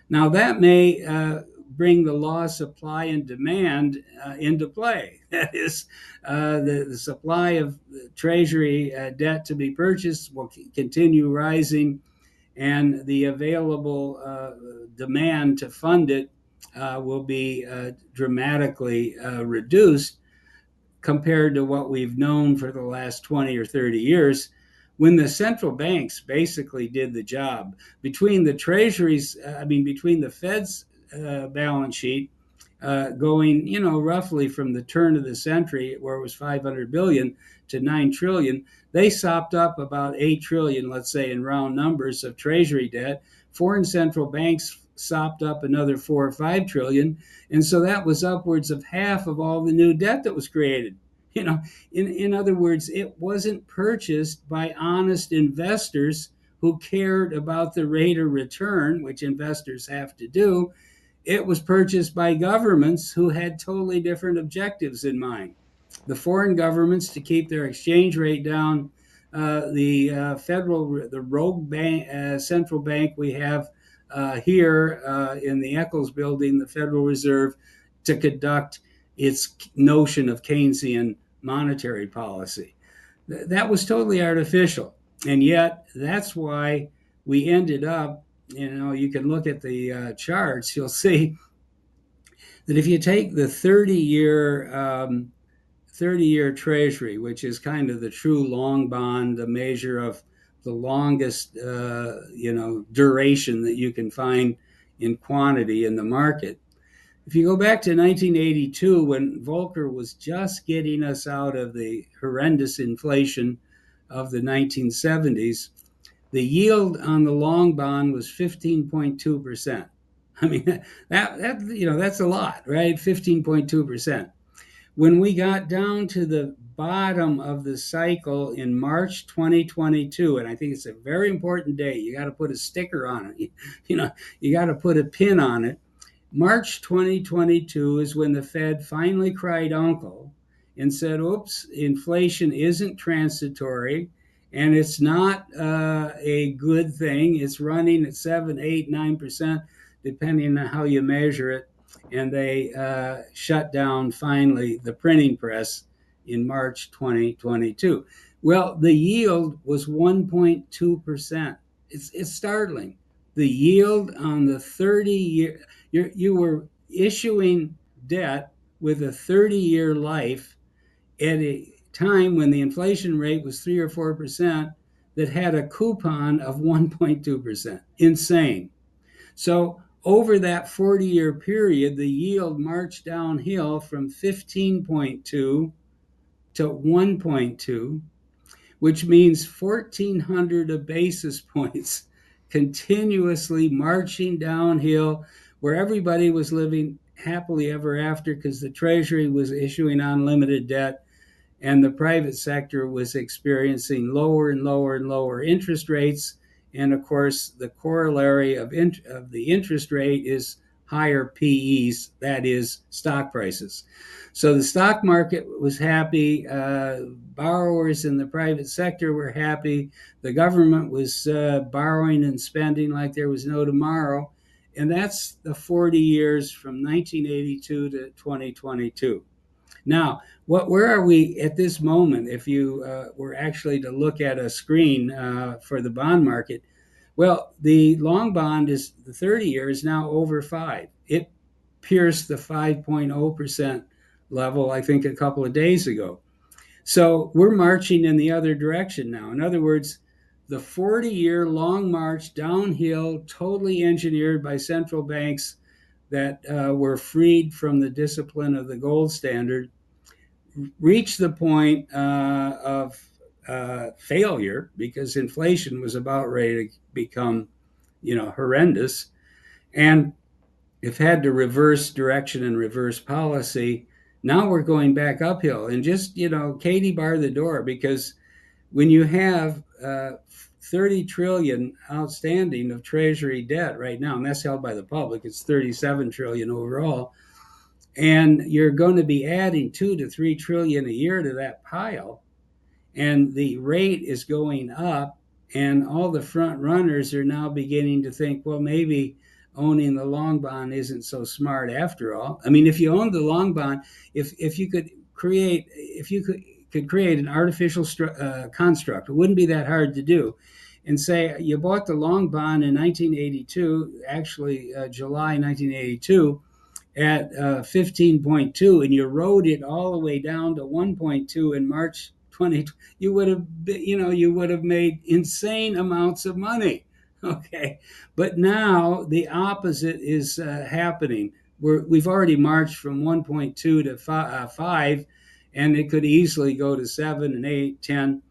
Now, that may bring the law of supply and demand into play. That is, the supply of treasury debt to be purchased will continue rising, and the available demand to fund it will be dramatically reduced compared to what we've known for the last 20 or 30 years when the central banks basically did the job. Between the treasuries, between the Fed's balance sheet going, roughly from the turn of the century, where it was 500 billion to 9 trillion, they sopped up about 8 trillion, let's say in round numbers, of treasury debt. Foreign central banks sopped up another 4 or 5 trillion. And so that was upwards of half of all the new debt that was created. In other words, it wasn't purchased by honest investors who cared about the rate of return, which investors have to do. It was purchased by governments who had totally different objectives in mind. The foreign governments to keep their exchange rate down. The rogue bank, central bank we have here in the Eccles building, the Federal Reserve, to conduct its notion of Keynesian monetary policy. That was totally artificial. And yet, that's why we ended up, you can look at the charts, you'll see that if you take the 30-year treasury, which is kind of the true long bond, the measure of the longest duration that you can find in quantity in the market. If you go back to 1982, when Volcker was just getting us out of the horrendous inflation of the 1970s, the yield on the long bond was 15.2%. I mean, that's a lot, right? 15.2%. When we got down to the bottom of the cycle in March 2022, and I think it's a very important date, you got to put a sticker on it. You got to put a pin on it. March 2022 is when the Fed finally cried uncle and said, oops, inflation isn't transitory and it's not a good thing. It's running at 7, 8, 9%, depending on how you measure it. And they shut down finally the printing press in March 2022. Well, the yield was 1.2%. It's startling. The yield on the 30-year, you were issuing debt with a 30-year life at a time when the inflation rate was 3 or 4% that had a coupon of 1.2%. Insane. So over that 40-year period, the yield marched downhill from 15.2 to 1.2, which means 1,400 basis points continuously marching downhill, where everybody was living happily ever after because the Treasury was issuing unlimited debt and the private sector was experiencing lower and lower and lower interest rates. And of course, the corollary of the interest rate is higher PEs, that is, stock prices. So the stock market was happy. Borrowers in the private sector were happy. The government was borrowing and spending like there was no tomorrow. And that's the 40 years from 1982 to 2022. Now, where are we at this moment if you were actually to look at a screen for the bond market? Well, the long bond is the 30-year is now over 5. It pierced the 5.0% level, I think, a couple of days ago. So we're marching in the other direction now. In other words, the 40-year long march downhill, totally engineered by central banks that were freed from the discipline of the gold standard, reached the point of failure because inflation was about ready to become, horrendous, and have had to reverse direction and reverse policy. Now we're going back uphill, and just Katie bar the door, because when you have 30 trillion outstanding of treasury debt right now, and that's held by the public, it's 37 trillion overall, and you're going to be adding 2 to 3 trillion a year to that pile, and the rate is going up, and all the front runners are now beginning to think, well, maybe owning the long bond isn't so smart after all. I mean, if you owned the long bond, if you could create an artificial construct, it wouldn't be that hard to do, and say you bought the long bond in 1982, actually July 1982, at 15.2, and you rode it all the way down to 1.2 in March 20, you would have made insane amounts of money. Okay, but now the opposite is happening. We've already marched from 1.2 to 5, and it could easily go to 7 and 8, 10.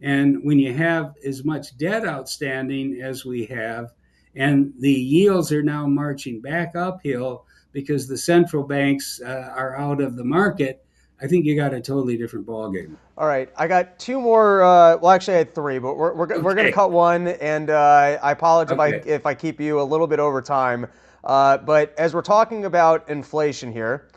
And when you have as much debt outstanding as we have, and the yields are now marching back uphill because the central banks are out of the market, I think you got a totally different ballgame. All right, I got two more. Well, actually, I had three, but we're going to cut one, and I apologize if I keep you a little bit over time. But as we're talking about inflation here,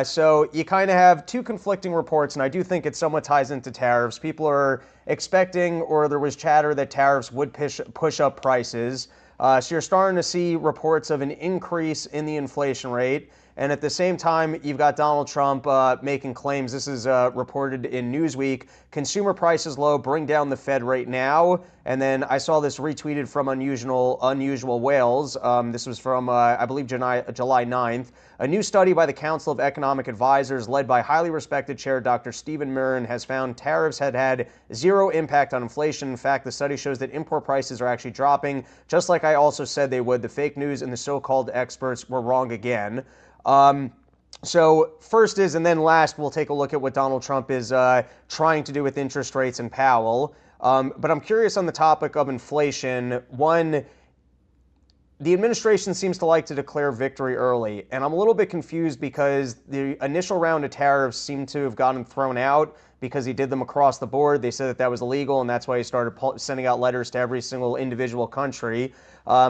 so you kind of have two conflicting reports, and I do think it somewhat ties into tariffs. People are expecting, or there was chatter that tariffs would push up prices. So you're starting to see reports of an increase in the inflation rate. And at the same time, you've got Donald Trump making claims. This is reported in Newsweek. Consumer prices low, bring down the Fed rate now. And then I saw this retweeted from Unusual Whales. This was from, I believe, July 9th. A new study by the Council of Economic Advisors, led by highly respected chair Dr. Stephen Mirren, has found tariffs had zero impact on inflation. In fact, the study shows that import prices are actually dropping, just like I also said they would. The fake news and the so-called experts were wrong again. So first is, and then last, we'll take a look at what Donald Trump is trying to do with interest rates and Powell. But I'm curious on the topic of inflation. One, the administration seems to like to declare victory early, and I'm a little bit confused because the initial round of tariffs seemed to have gotten thrown out because he did them across the board. They said that that was illegal, and that's why he started sending out letters to every single individual country.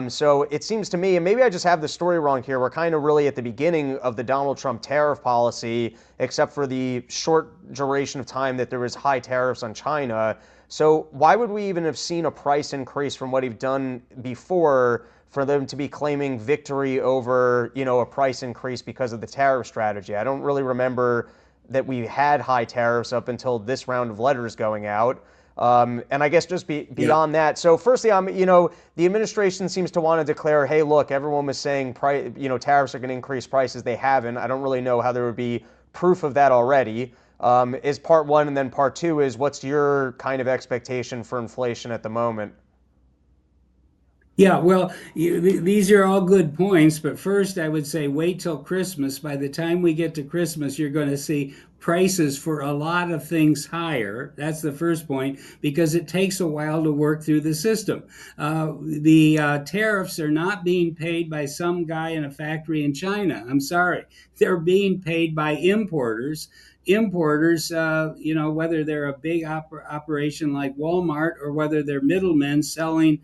So it seems to me, and maybe I just have the story wrong here, we're kind of really at the beginning of the Donald Trump tariff policy, except for the short duration of time that there was high tariffs on China. So why would we even have seen a price increase from what he'd done before for them to be claiming victory over, a price increase because of the tariff strategy? I don't really remember that we had high tariffs up until this round of letters going out. And I guess just Yeah. beyond that. So firstly, the administration seems to want to declare, hey, look, everyone was saying, tariffs are going to increase prices. They haven't. I don't really know how there would be proof of that already. Is part one. And then part two is, what's your kind of expectation for inflation at the moment? Yeah, well, these are all good points, but first I would say wait till Christmas. By the time we get to Christmas, you're going to see prices for a lot of things higher. That's the first point, because it takes a while to work through the system. The tariffs are not being paid by some guy in a factory in China. I'm sorry. They're being paid by importers. Importers, whether they're a big operation like Walmart or whether they're middlemen selling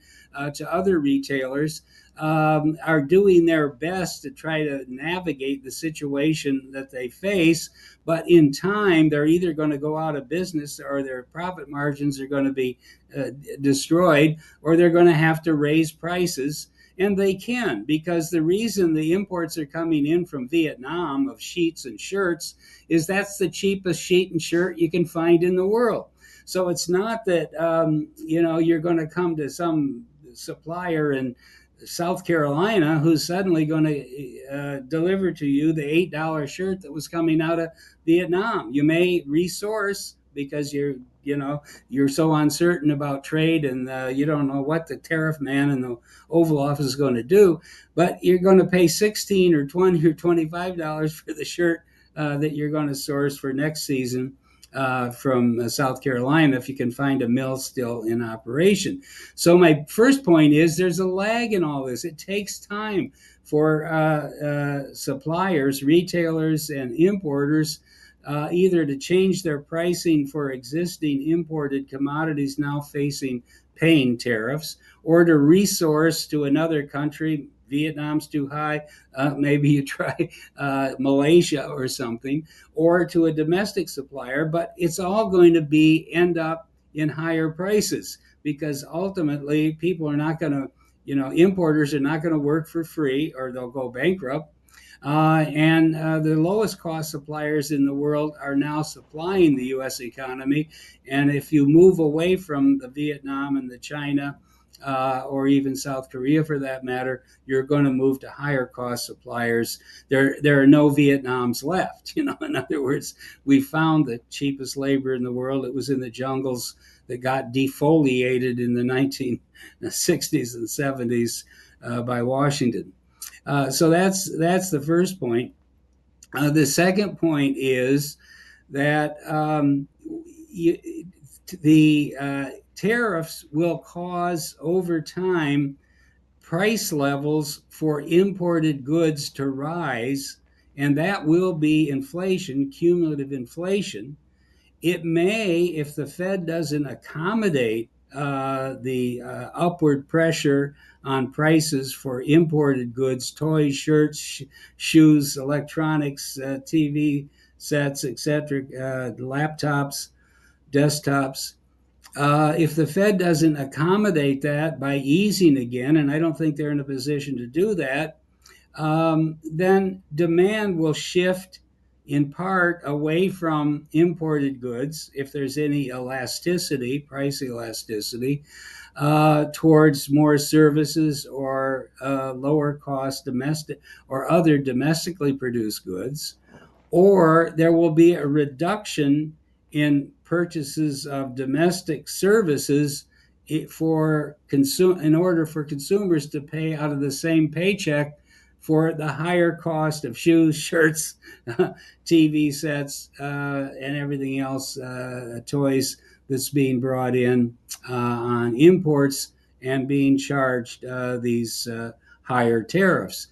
to other retailers, are doing their best to try to navigate the situation that they face. But in time, they're either going to go out of business or their profit margins are going to be destroyed, or they're going to have to raise prices. And they can, because the reason the imports are coming in from Vietnam of sheets and shirts is that's the cheapest sheet and shirt you can find in the world. So it's not that you're going to come to some supplier in South Carolina who's suddenly going to deliver to you the $8 shirt that was coming out of Vietnam. You may resource because you're so uncertain about trade, and you don't know what the tariff man in the Oval Office is going to do, but you're going to pay 16 or 20 or $25 for the shirt that you're going to source for next season from South Carolina, if you can find a mill still in operation. So my first point is there's a lag in all this. It takes time for suppliers, retailers, and importers either to change their pricing for existing imported commodities now paying tariffs, or to resource to another country. Vietnam's too high. Maybe you try Malaysia or something, or to a domestic supplier. But it's all going to end up in higher prices, because ultimately people are not going to, importers are not going to work for free or they'll go bankrupt. And the lowest cost suppliers in the world are now supplying the U.S. economy. And if you move away from the Vietnam and the China, or even South Korea for that matter, you're going to move to higher cost suppliers. There are no Vietnams left. In other words, we found the cheapest labor in the world. It was in the jungles that got defoliated in the 1960s and 70s by Washington. So that's the first point. The second point is that the tariffs will cause over time price levels for imported goods to rise, and that will be inflation, cumulative inflation. It may, if the Fed doesn't accommodate the upward pressure on prices for imported goods, toys, shirts, shoes, electronics, TV sets, etc., laptops, desktops, If the Fed doesn't accommodate that by easing again, and I don't think they're in a position to do that, then demand will shift in part away from imported goods, if there's any elasticity, price elasticity, towards more services or lower cost domestic or other domestically produced goods, or there will be a reduction in purchases of domestic services in order for consumers to pay out of the same paycheck for the higher cost of shoes, shirts, TV sets, and everything else, toys that's being brought in on imports and being charged these higher tariffs.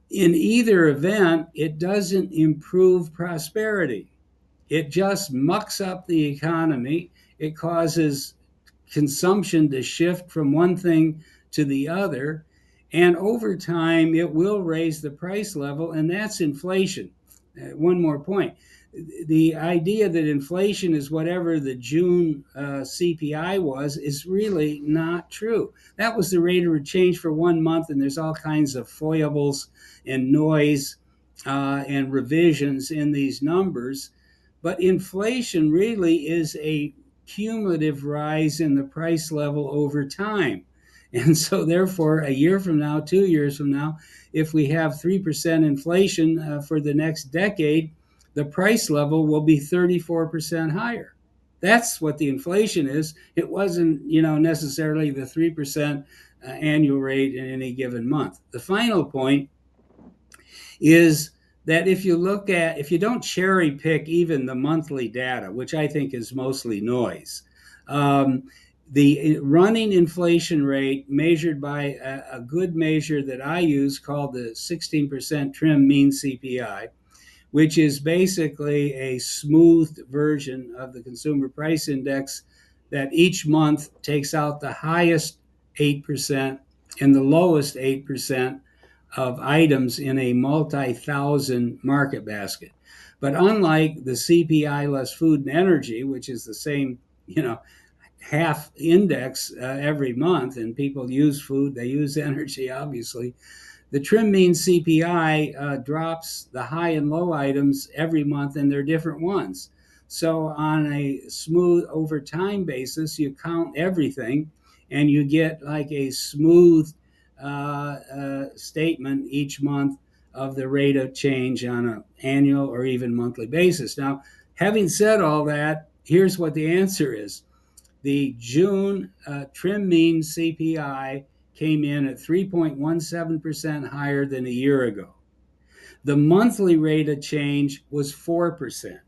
In either event, it doesn't improve prosperity. It just mucks up the economy. It causes consumption to shift from one thing to the other. And over time, it will raise the price level, and that's inflation. One more point. The idea that inflation is whatever the June CPI was is really not true. That was the rate of change for 1 month, and there's all kinds of foibles and noise and revisions in these numbers. But inflation really is a cumulative rise in the price level over time. And so, therefore, a year from now, 2 years from now, if we have 3% inflation for the next decade, the price level will be 34% higher. That's what the inflation is. It wasn't, necessarily the 3% annual rate in any given month. The final point is that if you don't cherry pick even the monthly data, which I think is mostly noise, the running inflation rate measured by a good measure that I use called the 16% trim mean CPI, which is basically a smoothed version of the consumer price index that each month takes out the highest 8% and the lowest 8% of items in a multi-thousand market basket. But unlike the CPI less food and energy, which is the same, half index every month, and people use food, they use energy, obviously. The trim mean CPI drops the high and low items every month, and they're different ones. So, on a smooth over time basis, you count everything and you get like a smooth statement each month of the rate of change on an annual or even monthly basis. Now, having said all that, here's what the answer is. The June trim mean CPI came in at 3.17% higher than a year ago. The monthly rate of change was 4%.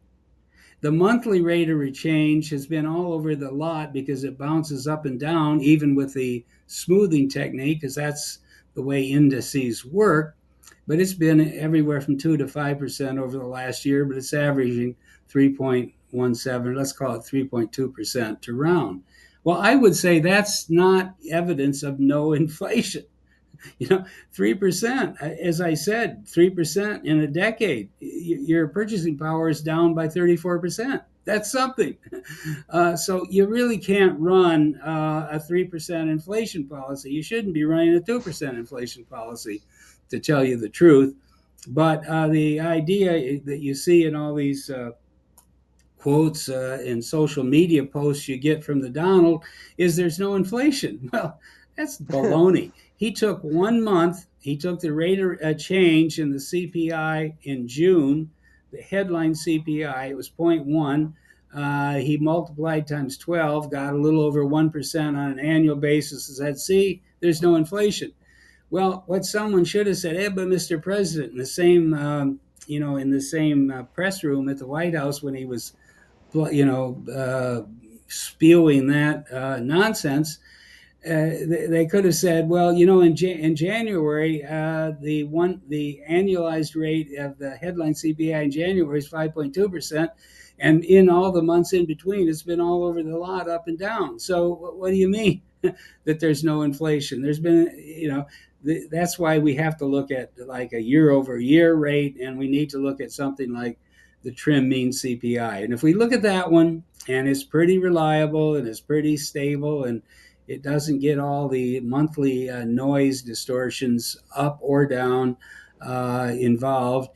The monthly rate of change has been all over the lot because it bounces up and down, even with the smoothing technique, because that's the way indices work. But it's been everywhere from 2 to 5% over the last year, but it's averaging 3.17, let's call it 3.2% to round. Well, I would say that's not evidence of no inflation. 3%, as I said, 3% in a decade, your purchasing power is down by 34%. That's something. So you really can't run a 3% inflation policy. You shouldn't be running a 2% inflation policy, to tell you the truth. But the idea that you see in all these quotes in social media posts you get from the Donald is there's no inflation. Well, that's baloney. He took 1 month, he took the rate of change in the CPI in June, the headline CPI, it was 0.1. He multiplied times 12, got a little over 1% on an annual basis, and said, see, there's no inflation. Well, what someone should have said, but Mr. President, in the same, press room at the White House when he was spewing that nonsense, they could have said, well, in January, the annualized rate of the headline CPI in January is 5.2%, and in all the months in between, it's been all over the lot, up and down. So what do you mean that there's no inflation? There's been, that's why we have to look at like a year over year rate, and we need to look at something like the trim mean CPI. And if we look at that one, and it's pretty reliable and it's pretty stable, and it doesn't get all the monthly noise distortions up or down involved,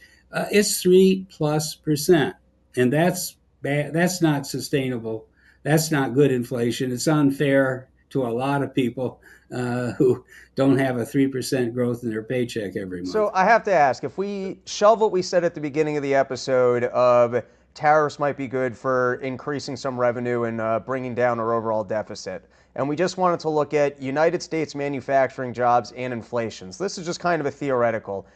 it's 3+%. And that's bad. That's not sustainable. That's not good inflation. It's unfair to a lot of people who don't have a 3% growth in their paycheck every So month. I have to ask, if we shelve what we said at the beginning of the episode of tariffs might be good for increasing some revenue and bringing down our overall deficit, and we just wanted to look at United States manufacturing jobs and inflation. So this is just kind of a theoretical.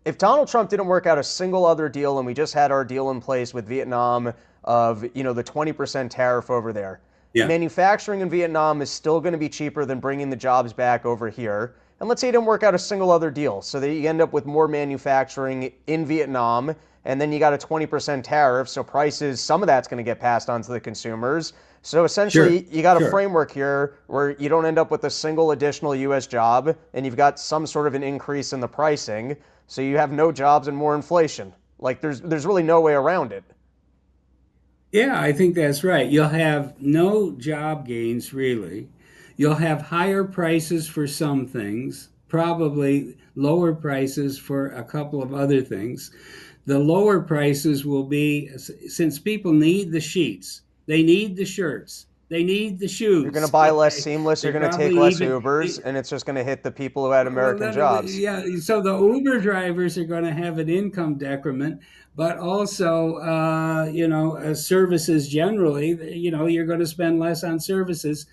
If Donald Trump didn't work out a single other deal and we just had our deal in place with Vietnam of, the 20% tariff over there, Yeah, manufacturing in Vietnam is still going to be cheaper than bringing the jobs back over here. And let's say it didn't work out a single other deal, so that you end up with more manufacturing in Vietnam, and then you got a 20% tariff, so prices, some of that's going to get passed on to the consumers. So sure, essentially, you got a sure. framework here where you don't end up with a single additional US job, and you've got some sort of an increase in the pricing, so you have no jobs and more inflation. Like there's really no way around it. Yeah, I think that's right. You'll have no job gains, really. You'll have higher prices for some things, probably lower prices for a couple of other things. The lower prices will be since people need the sheets, they need the shirts, they need the You're going to shoes. buy less Okay, seamless, they you're going to take probably less even Ubers, and it's just going to hit the people who had well, American jobs. yeah. So the Uber drivers are going to have an income decrement, but also, services generally. You're going to spend less on services,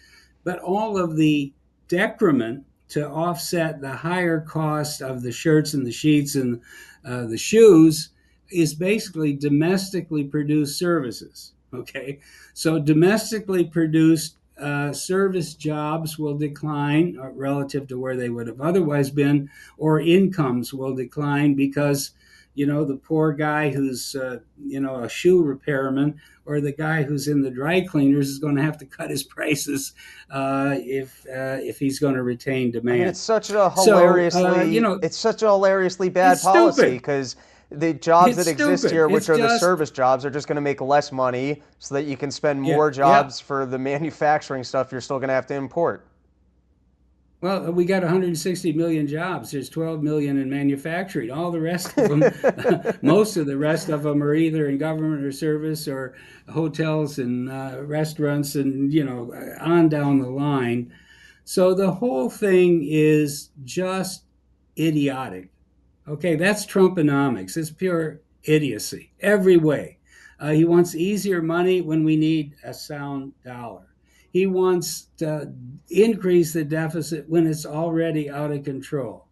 but all of the decrement to offset the higher cost of the shirts and the sheets and the shoes is basically domestically produced services. Okay, so domestically produced service jobs will decline relative to where they would have otherwise been, or incomes will decline because the poor guy who's a shoe repairman or the guy who's in the dry cleaners is going to have to cut his prices if he's going to retain I mean, demand. So it's such a hilariously bad it's policy stupid. because the jobs It's that exist stupid. here, which It's are the just service jobs, are just going to make less money so that you can spend yeah, more yeah. jobs for the manufacturing stuff you're still going to have to import. Well, we got 160 million jobs. There's 12 million in manufacturing. All the rest of them, most of the rest of them are either in government or service or hotels and restaurants and, on down the line. So the whole thing is just idiotic. Okay, that's Trumponomics. It's pure idiocy every way. He wants easier money when we need a sound dollar. He wants to increase the deficit when it's already out of control.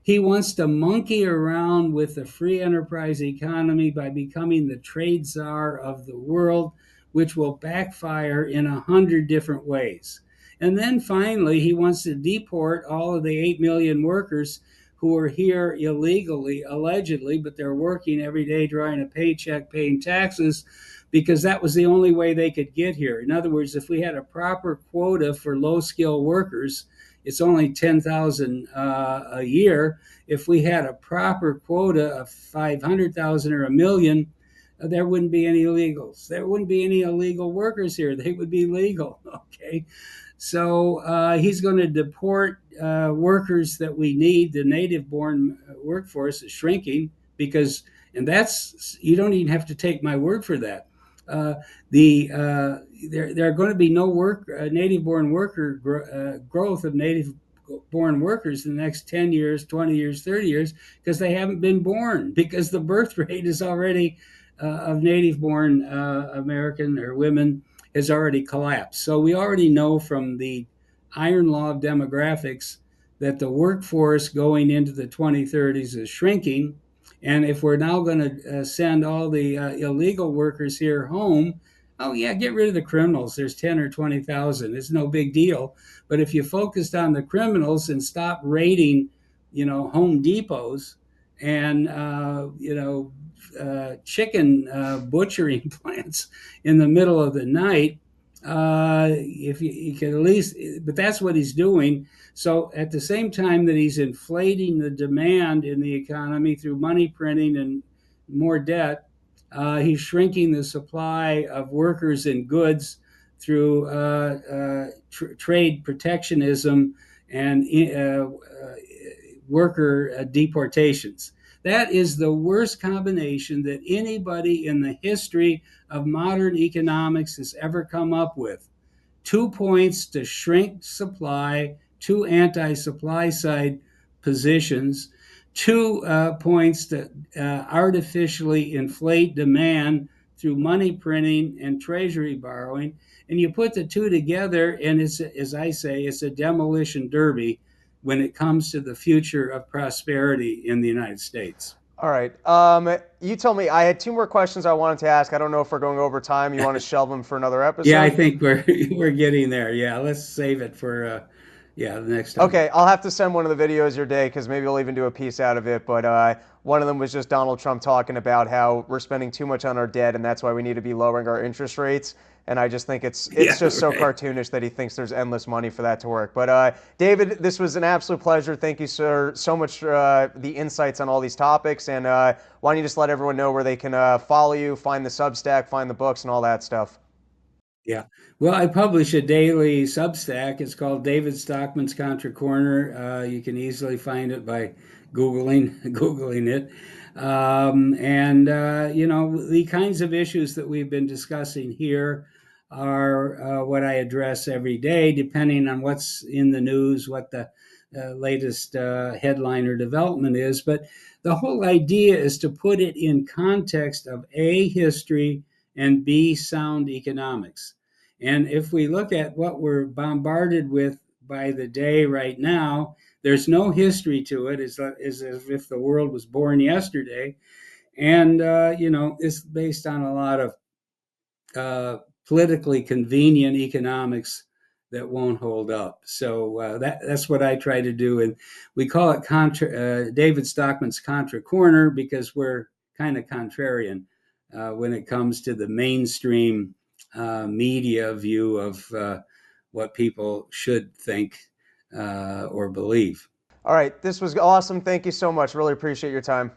He wants to monkey around with the free enterprise economy by becoming the trade czar of the world, which will backfire in 100 different ways. And then finally, he wants to deport all of the 8 million workers who are here illegally, allegedly, but they're working every day, drawing a paycheck, paying taxes, because that was the only way they could get here. In other words, if we had a proper quota for low skill workers, it's only 10,000 a year. If we had a proper quota of 500,000 or a million, there wouldn't be any illegals. There wouldn't be any illegal workers here. They would be legal. Okay. So he's going to deport workers that we need. The native born workforce is shrinking because, and that's, you don't even have to take my word for that. Uh, there are going to be no native born growth of native born workers in the next 10 years, 20 years, 30 years, because they haven't been born, because the birth rate is already of native born American or women has already collapsed. So we already know from the iron law of demographics that the workforce going into the 2030s is shrinking. And if we're now going to send all the illegal workers here home, oh yeah, get rid of the criminals. There's 10 or 20,000. It's no big deal. But if you focused on the criminals and stop raiding, Home Depots and chicken butchering plants in the middle of the night, if you could at least, but that's what he's doing. So at the same time that he's inflating the demand in the economy through money printing and more debt, He's shrinking the supply of workers and goods through trade protectionism and worker deportations. That is the worst combination that anybody in the history of modern economics has ever come up with. 2 points to shrink supply, two anti supply side positions, 2 points to artificially inflate demand through money printing and treasury borrowing. And you put the two together, and it's, as I say, it's a demolition derby when it comes to the future of prosperity in the United States. All right. You told me I had two more questions I wanted to ask. I don't know if we're going over time. You want to shelve them for another Yeah, I episode? think we're we're getting there. Yeah, let's save it for yeah, the next time. Okay, I'll have to send one of the videos your day because maybe we'll even do a piece out of it. But one of them was just Donald Trump talking about how we're spending too much on our debt and that's why we need to be lowering our interest rates. And I just think it's Yeah, just so right. cartoonish that he thinks there's endless money for that to work. But David, this was an absolute pleasure. Thank you, sir, so much for the insights on all these topics. And why don't you just let everyone know where they can follow you, find the Substack, find the books, and all that stuff. Yeah. Well, I publish a daily Substack. It's called David Stockman's Contra Corner. You can easily find it by Googling it. And you know, the kinds of issues that we've been discussing here are what I address every day, depending on what's in the news, what the latest headline or development is. But the whole idea is to put it in context of A, history, and B, sound economics. And if we look at what we're bombarded with by the day right now, there's no history to it. It's as if the world was born yesterday. And, you know, it's based on a lot of uh, politically convenient economics that won't hold up. So that's what I try to do. And we call it David Stockman's Contra Corner because we're kind of contrarian when it comes to the mainstream media view of what people should think or believe. All right, this was awesome. Thank you so much. Really appreciate your time.